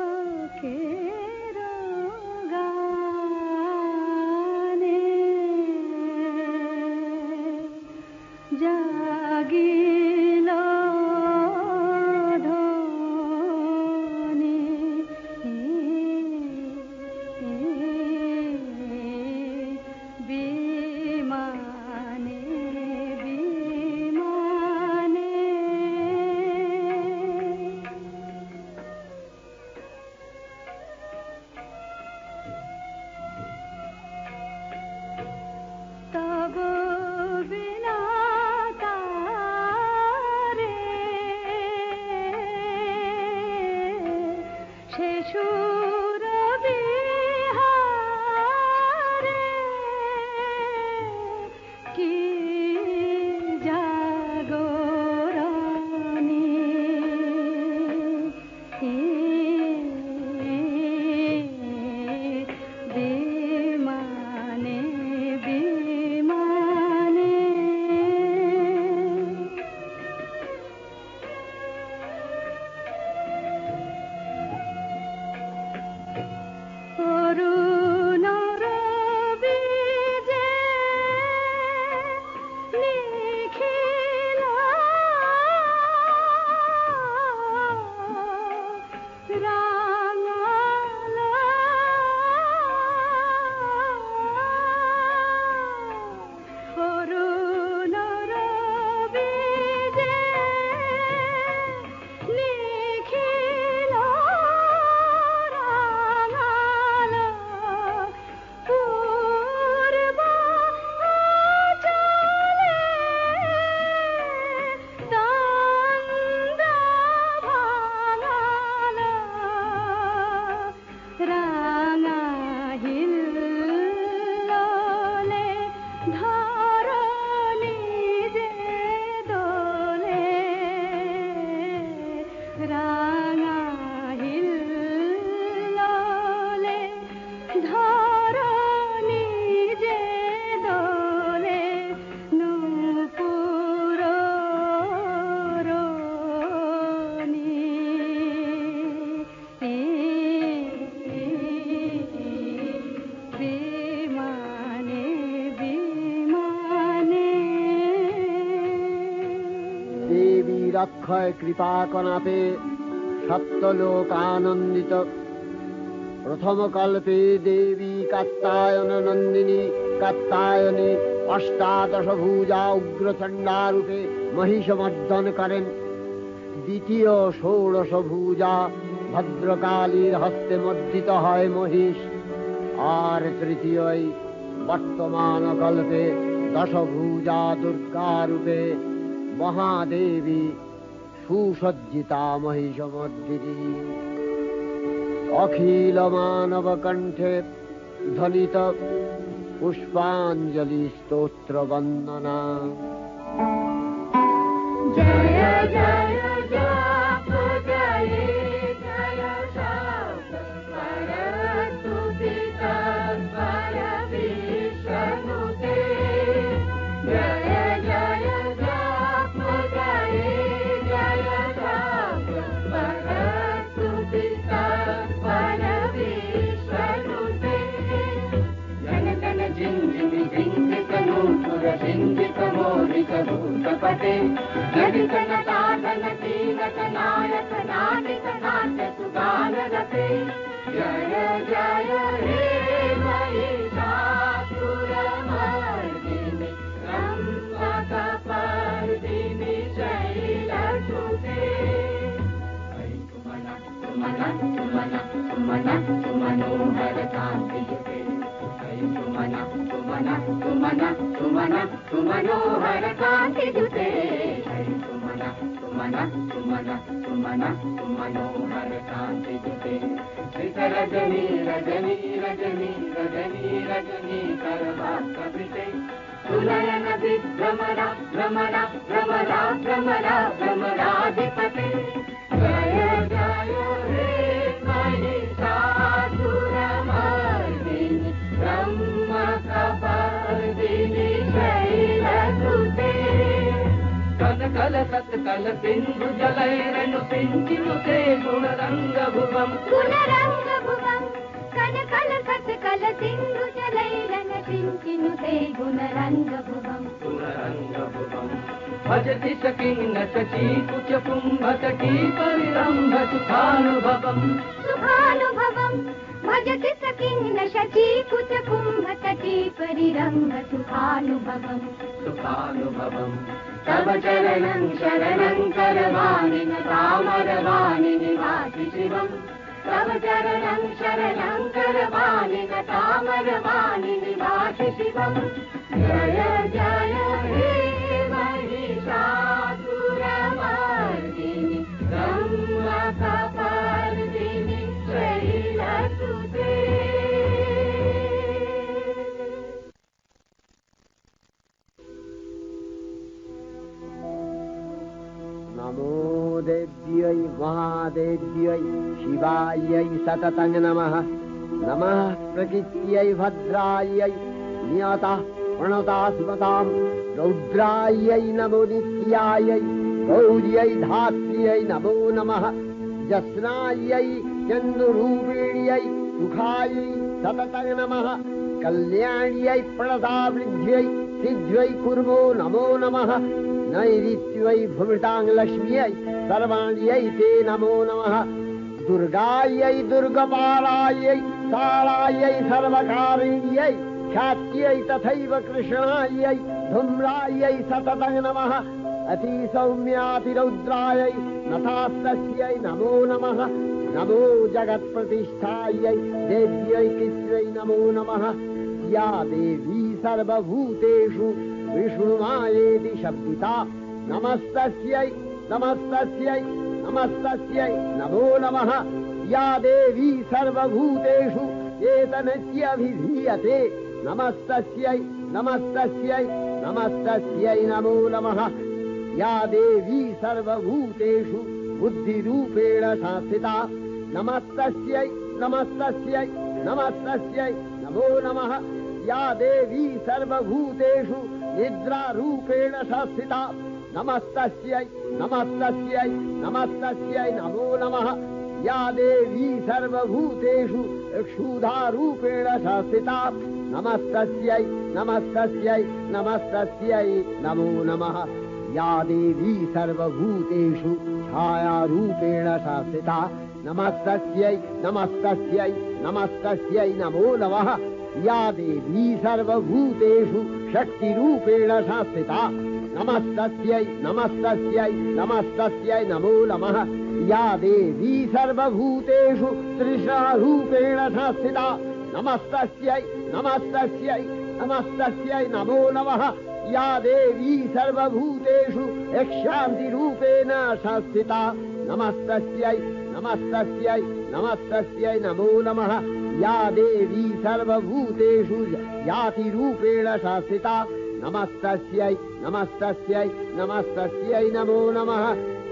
आलोकेर गाने जागिलो অক্ষয় কৃপা কনাপে সপ্তলোকানন্দিত প্রথম কল্পে দেবী কাত্যায়ন নন্দিনী কাত্যায়নে অষ্টাদশ ভুজা উগ্রচণ্ডা রূপে মহিষমর্দন করেন। দ্বিতীয় ষোড়শ ভুজা ভদ্রকালীর হস্তে মর্দিত হয় মহিষ, আর তৃতীয় वर्तमानकल्पे दशभुजा दुर्गारूपे महादेवी सुसज्जिता महिषमर्दिनी अखिल मानव कंठे ध्वनित पुष्पांजलि स्तोत्र वंदना। जय जय जप जय जय शब्द परस्तुति तत्पर विष्णुते। जय जय जप जय जय शब्द परस्तुति तत्पर विष्णुते। जन जन जिंजिम जिंजित नूपुर जिंजित मोरित भूतपते। जनित नटाधन कीलक नायक नाटिक नाट्य सुगान रते। जय जय हे महिषासुरमर्दिनि रम्भकपर्दिनि शैलसुते। सुमन सुमन सुमन सुमनोहर कान्तियुते। सुमन सुमन सुमन सुमन सुमनोहर कान्तियुते। सुमन सुमन सुमन सुमन सुमनोहर कान्तियुते। रजनी रजनी रजनी रजनी रजनी करभास्कपिते। सुनयन विभ्रमरा भ्रमरा भ्रमरा भ्रमरा भ्रमराधिपते। जय जय हे महिषासुरमर्दिनि रम्भकपर्दिनि शैलसुते। कल सत्कल सिंधु जलैरनु सिंचिनुते गुणरंग भुवम्। गुणरंग भुवम् कन कल सत्कल सिंधु जलैरनु सिंचिनुते गुणरंग भुवम्। गुणरंग भुवम् भजति सकिन्न शची कुच कुंभतटी परिरंभ सुखानुभवम्। सुखानुभवम् भजति सकिन्न शची कुच कुंभतटी परिरंभ सुखानुभवम्। सुखानुभवम् तव चरणं शरणं करवाणि तामरवाणि निवासि शिवम्। तव चरणं शरणं करवाणि तामरवाणि निवासि शिवम्। जय जय हे महिषासुरमर्दिनि रम्भकपर्दिनि शैलसुते। नमो देव्यै महादेव्यै शिवायै सततं नमः। नमः प्रकृत्यै भद्रायै नियता प्रणता सुमतां। रौद्रायै नमो नित्यायै गौर्यै धात्र्यै नमो नमः। जस्नायै चन्दुरूपिण्यै सुखायै सततं नमः। कल्याण्यै प्रणतावृद्ध्यै सिद्ध्यै कुर्मो नमो नमः। नैऋत्यै भूमितां लक्ष्म्यै सर्वाण्यै ते नमो नमः। दुर्गायै दुर्गपालायै कालायै सर्वकारिण्यै ख्यात्यै तथैव कृष्णायै धूम्रायै सततं नमः। अतिसौम्यातिरौद्रायै नतास्तस्यै नमो नमः। नमो जगत्प्रतिष्ठायै देव्यै कृत्यै नमो नमः। या देवी सर्वभूतेषु विष्णुमायेति शब्दिता नमस्तस्यै नमस्तस्यै नमस्तस्यै नमो नमः। या देवी सर्वभूतेषु एतनस्यभिधीयते नमस्तस्यै नमस्तस्यै नमस्तस्यै नमो नमः। या देवी सर्वभूतेषु बुद्धिरूपेण संस्थिता नमस्तस्यै नमस्तस्यै नमस्तस्यै नमो नमः। या देवी सर्वभूतेषु निद्रारूपेण संस्थिता नमस्तस्यै नमस्तस्यै नमस्तस्यै नमो नमः। या देवी सर्वभूतेषु क्षुधारूपेण संस्थिता नमस्तस्यै नमस्तस्यै नमस्तस्यै नमो नमः। या देवी सर्वभूतेषु छायारूपेण संस्थिता नमस्तस्यै नमस्तस्यै नमस्तस्यै नमो नमः। या देवी सर्वभूतेषु शक्तिरूपेण संस्थिता नमस्तस्यै नमस्तस्यै नमस्तस्यै नमो नमः। या देवी सर्वभूतेषु तृष्णारूपेण संस्थिता नमस्तस्यै नमस्तस्यै नमस्तस्यै नमो नमः या देवी सर्वभूतेषु यक्षान्तिरूपेण संस्थिता नमस्तस्यै नमस्तस्यै नमस्तस्यै नमो नमः या देवी सर्वभूतेषु यातिरूपेण संस्थिता नमस्तस्यै नमस्तस्यै नमस्तस्यै नमो नमः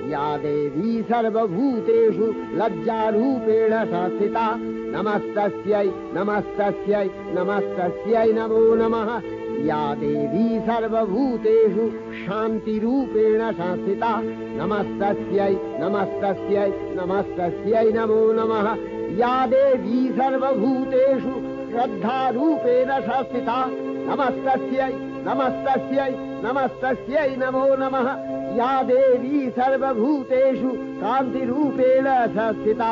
या देवी सर्वभूतेषु लज्जारूपेण संस्थिता नमस्तस्यै नमस्तस्यै नमस्तस्यै नमो नमः या देवी सर्वभूतेषु शान्तिरूपेण संस्थिता नमस्तस्यै नमस्तस्यै नमस्तस्यै नमो नमः या देवी सर्वभूतेषु श्रद्धारूपेण संस्थिता नमस्तस्यै नमस्तस्यै नमस्तस्यै नमो नमः या देवी सर्वभूतेषु कान्तिरूपेण संस्थिता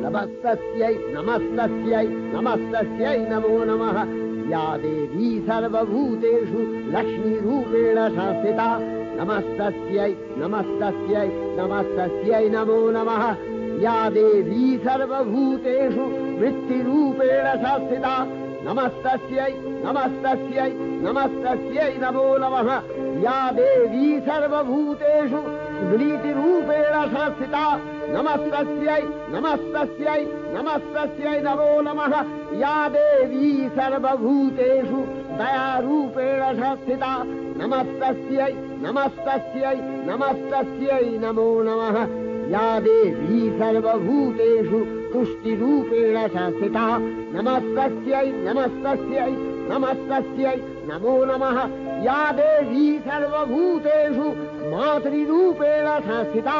नमस्तस्यै नमस्तस्यै नमस्तस्यै नमो नमः या देवी सर्वभूतेषु लक्ष्मीरूपेण संस्थिता नमस्तस्यै नमस्तस्यै नमस्तस्यै नमो नमः या देवी सर्वभूतेषु वृत्तिरूपेण संस्थिता नमस्तस्यै नमस्तस्यै नमस्तस्यै नमो नमः या देवी सर्वभूतेषु स्मृतिरूपेण संस्थिता नमस्तस्यै नमस्तस्यै नमस्तस्यै नमो नमः या देवी सर्वभूतेषु दयारूपेण संस्थिता नमस्तस्यै नमस्तस्यै नमस्तस्यै नमो नमः या देवी सर्वभूतेषु तुष्टिरूपेण संस्थिता नमस्तस्यै नमस्तस्यै नमस्तस्यै नमो नमः या देवी सर्वभूतेषु मातृरूपेण संस्थिता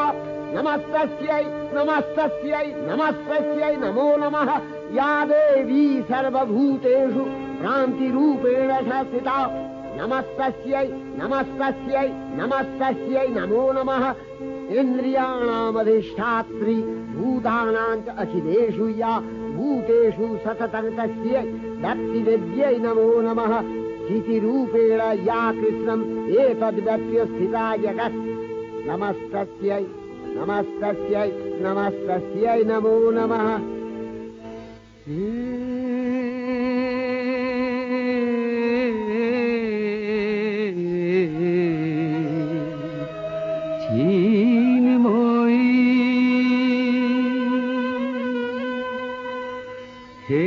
नमस्तस्यै नमस्तस्यै नमस्तस्यै नमो नमः या देवी सर्वभूतेषु भ्रान्तिरूपेण संस्थिता नमस्तस्यै नमस्तस्यै नमस्तस्यै नमो नमः इन्द्रियाणामधिष्ठात्री भूतानां च अखिलेषु या भूतेषु सततं तस्यै भक्तिविद्यै नमो नमः स्थितिरूपेण या कृष्णम् एतद्व्यप्य स्थिता जगत् नमस्तस्यै नमस्तस्यै नमस्तस्यै नमो नमः হে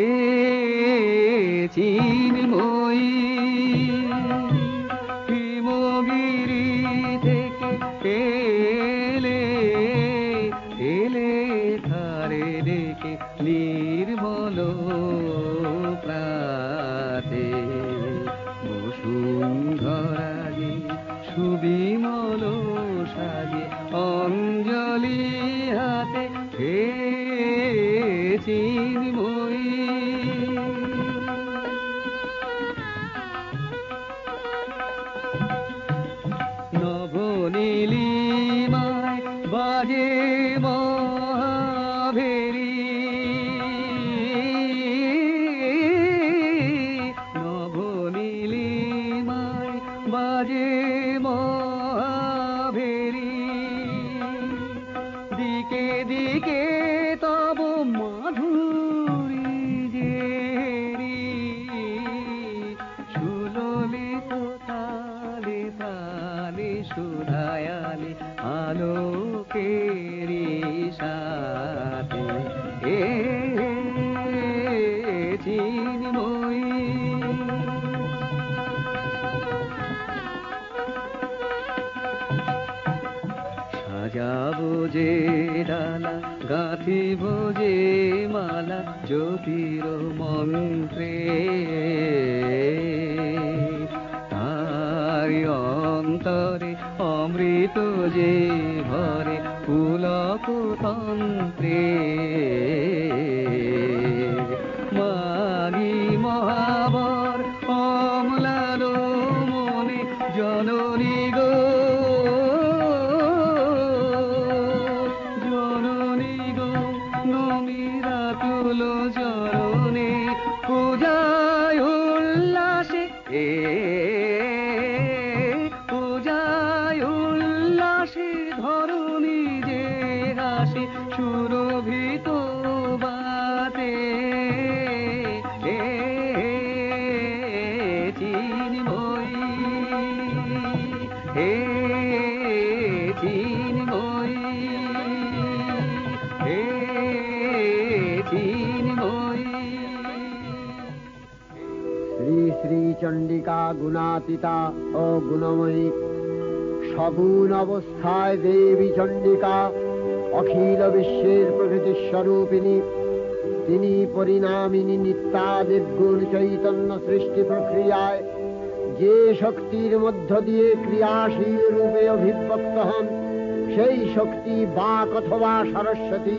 চিন্ময়ী হিমগিরি থেকে এলে এলে ধারে দেখে নির্মল প্রাতে বসুন্ধরাগে সুবিমল সাজে অঞ্জলি হাতে হে চিন্ময়ী নবনীলিমায় বাজে মহাভেরি নবনীলিমায় বাজে মহাভেরি দিকে দিকে তব মাধুরী জেরি সুললিত তালে তালে সুধায়ালে আলোকেরি সাথে এ চিন্ময়ী সাজাবো যে ডালা গাঁথিব যে মালা জ্যোতির মন্ত্রে তারি অন্তরে অমৃত যে ভরে পুলক তন্ত্রে মাগি মহাবর অমলার মনে জননী গো চরণে পূজায় উল্লাসে পূজায় উল্লাসে ধরণী যে হাসে সুরভিত বাতে শ্রী শ্রী চণ্ডিকা গুণাতীতা ও গুণময়ী, সগুণ অবস্থায় দেবী চণ্ডিকা অখিল বিশ্বের প্রকৃতি স্বরূপিণী। তিনি পরিণামিনী নিত্যা নির্গুণ চৈতন্য সৃষ্টি প্রক্রিয়ায় যে শক্তির মধ্য দিয়ে ক্রিয়াশীল রূপে অভিব্যক্ত হন, সেই শক্তি বাক অথবা সরস্বতী।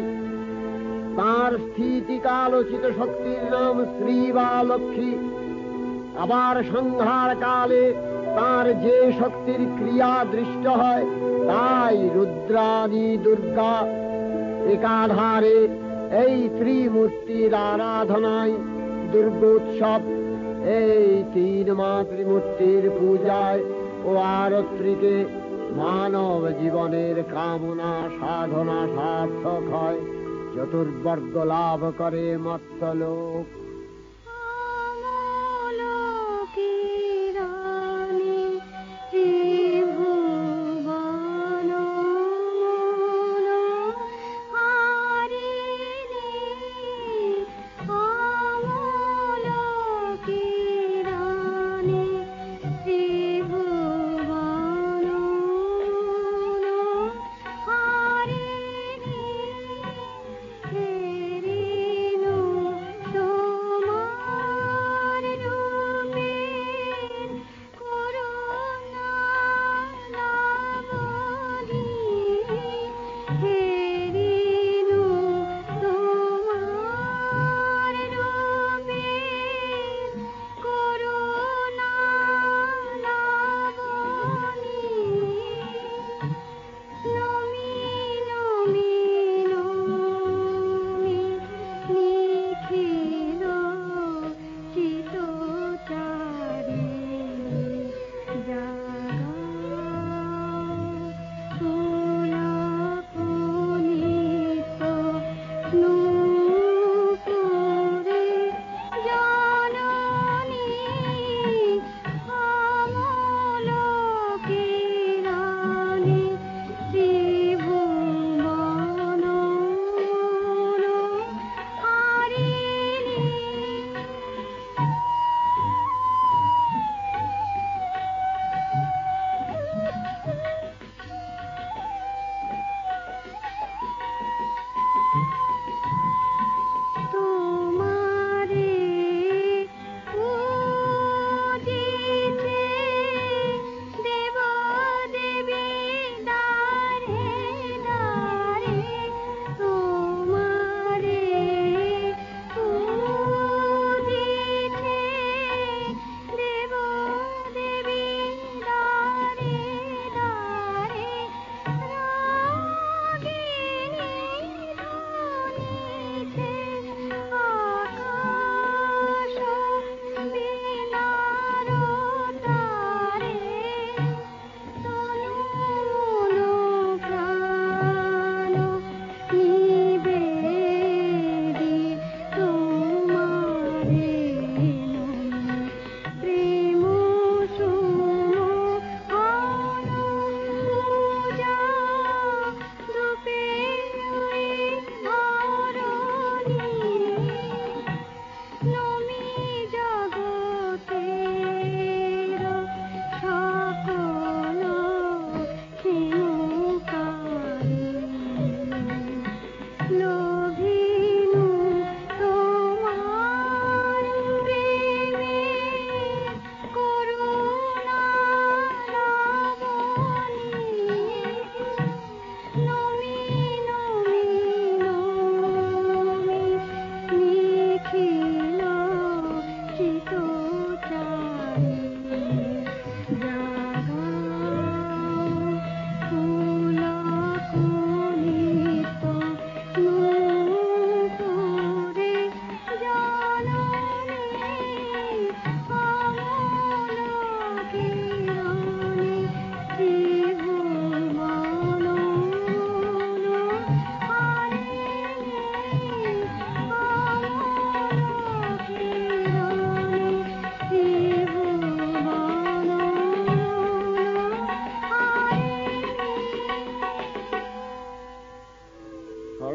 তাঁর স্থিতিকালোচিত শক্তির নাম শ্রী বা লক্ষ্মী। আবার সংহার কালে তাঁর যে শক্তির ক্রিয়া দৃষ্ট হয়, তাই রুদ্রাদি দুর্গা। একাধারে এই ত্রিমূর্তির আরাধনায় দুর্গোৎসব, এই তিন মাতৃমূর্তির পূজায় ও আরত্রিকে মানব জীবনের কামনা সাধনা সার্থক হয়, চতুর্বর্গ লাভ করে মর্ত্যলোক।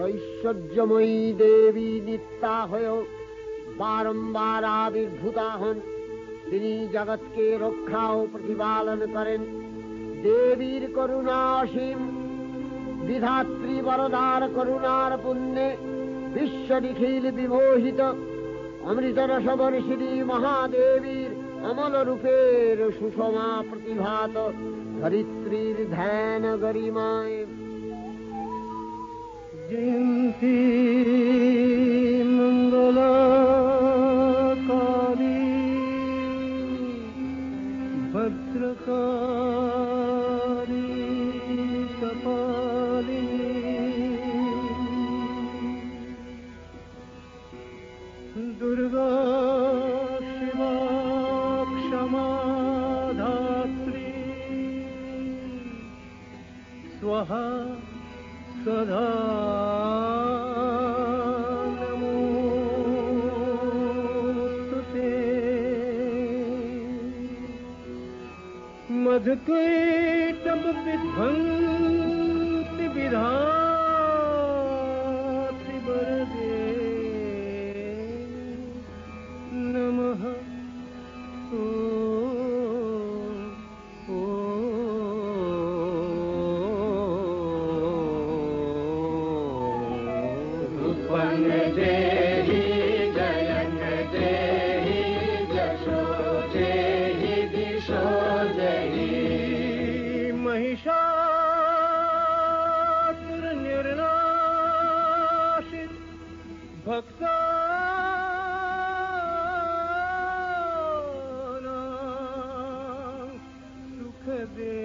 ঐশ্বর্যময়ী দেবী নিত্যা হয়েও বারম্বার আবির্ভূতা হন তিনি জগৎকে রক্ষা ও প্রতিপালন করেন। দেবীর করুণা অসীম, বিধাত্রী বরদার করুণার পুণ্যে বিশ্ব নিখিল বিমোহিত। অমৃত রসবর্ষিণী মহাদেবীর অমল রূপের সুষমা প্রতিভাত ধরিত্রীর ধ্যান গরিমায়। জয়ন্তী মঙ্গলকারী ভদ্রকারী কপালিনী দুর্গা শিবা ক্ষমা ধাত্রী স্বাহা সদা নমোস্তুতে। मधुकैटभ विध्वंसि विधात्रि वरदे नमः। उत्पन्न देहि जयन देहि जशो देहि दिशो देहि महिषासुर निर्नाशित भक्ता सुख दे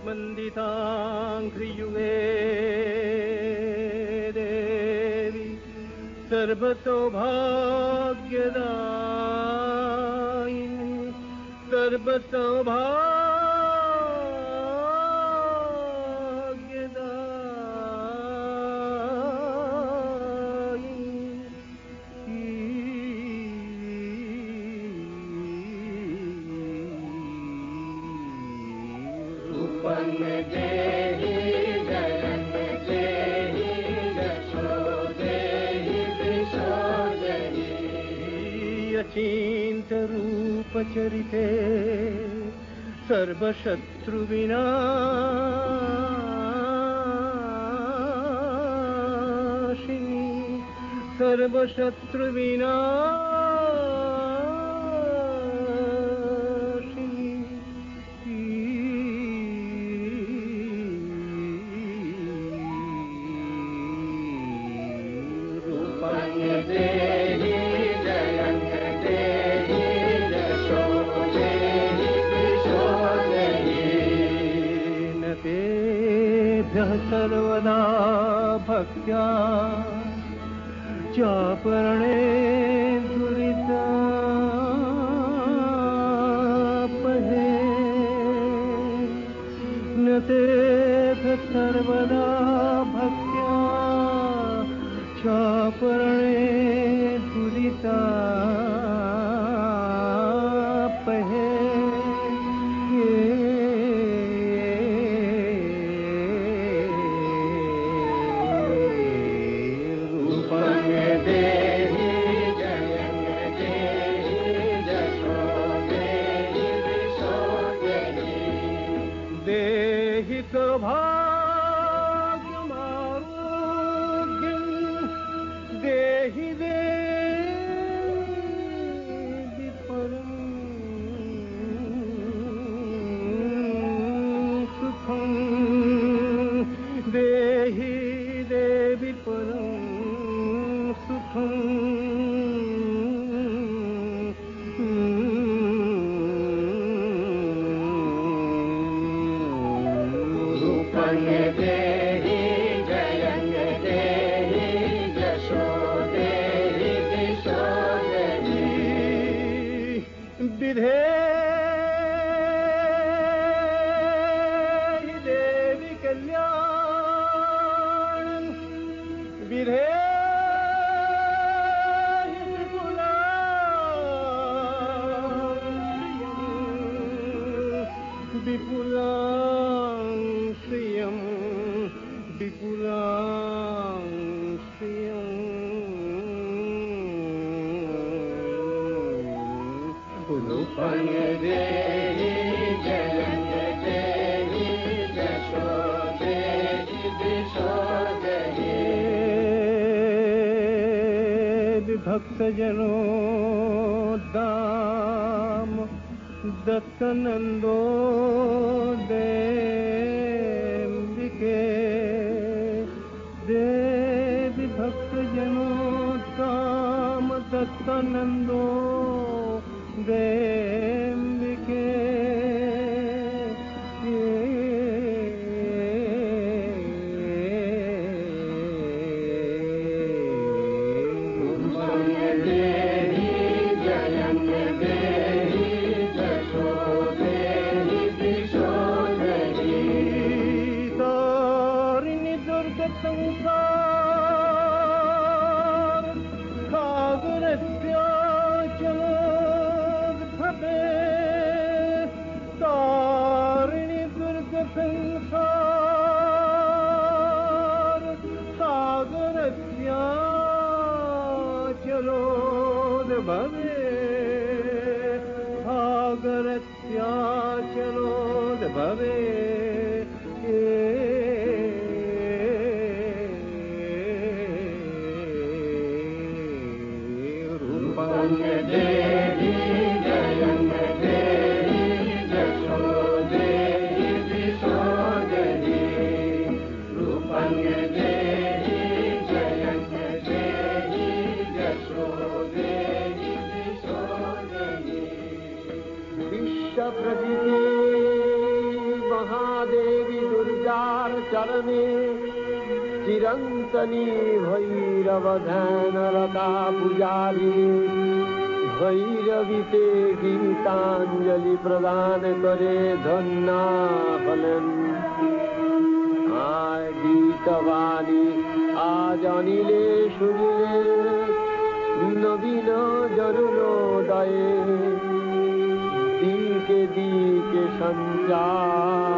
वन्दिताङ्घ्रियुगे देवी सर्वसौभाग्यदायिनी उत्पन्न देहि जयन देहि जशो देहि दिशो देहि अचिन्त रूप चरिते सर्वशत्रुविनाशिनी उत्पन्न देहि जयन देहि जशो देहि दिशो देहि न तेभ्यः सर्वदा भक्त्या चापरणे दुरितापहे न तेभ्यः सर्वदा भक्त्या चापरणे दुरितापहे उत्पन्न देहि जयन देहि जशो देहि दिशो देहि देहि सौभाग्यमारोग्यं देहि देवि परं सुखं देहि देवि परं सुखं उत्पन्न देहि जयन देहि जशो देहि दिशो देहि विधेहि देवि कल्याणं বিধে বিপুলাং শ্রিয়ং বিপুলাং শ্রিয়ং रूपं देहि जयं देहि यशो देहि दिशो देहि भक्तजनोद्दाम दत्तनंदो देविके देवी भक्तजनोद्दाम दत्तनंदो देविके संसार सागरस्याचलोद्भवे तारिणि दुर्ग संसार सागरस्याचलोद्भवे सागरस्याचलोद्भवे देहि जयं देहि यशो देहि दिशो देहि रूपं देहि जयं देहि यशो देहि दिशो देहि विश्वप्रभृति महादेवी दुर्गार चरणे चिरंतनी भैरव ध्यानरता पुजारी भैरवीते गीतांजलि प्रदान करे धन्ना हलेन आय गीतवाणी आज अनिले सुनिले नवीन जरुलोदये दिके दिके संचारित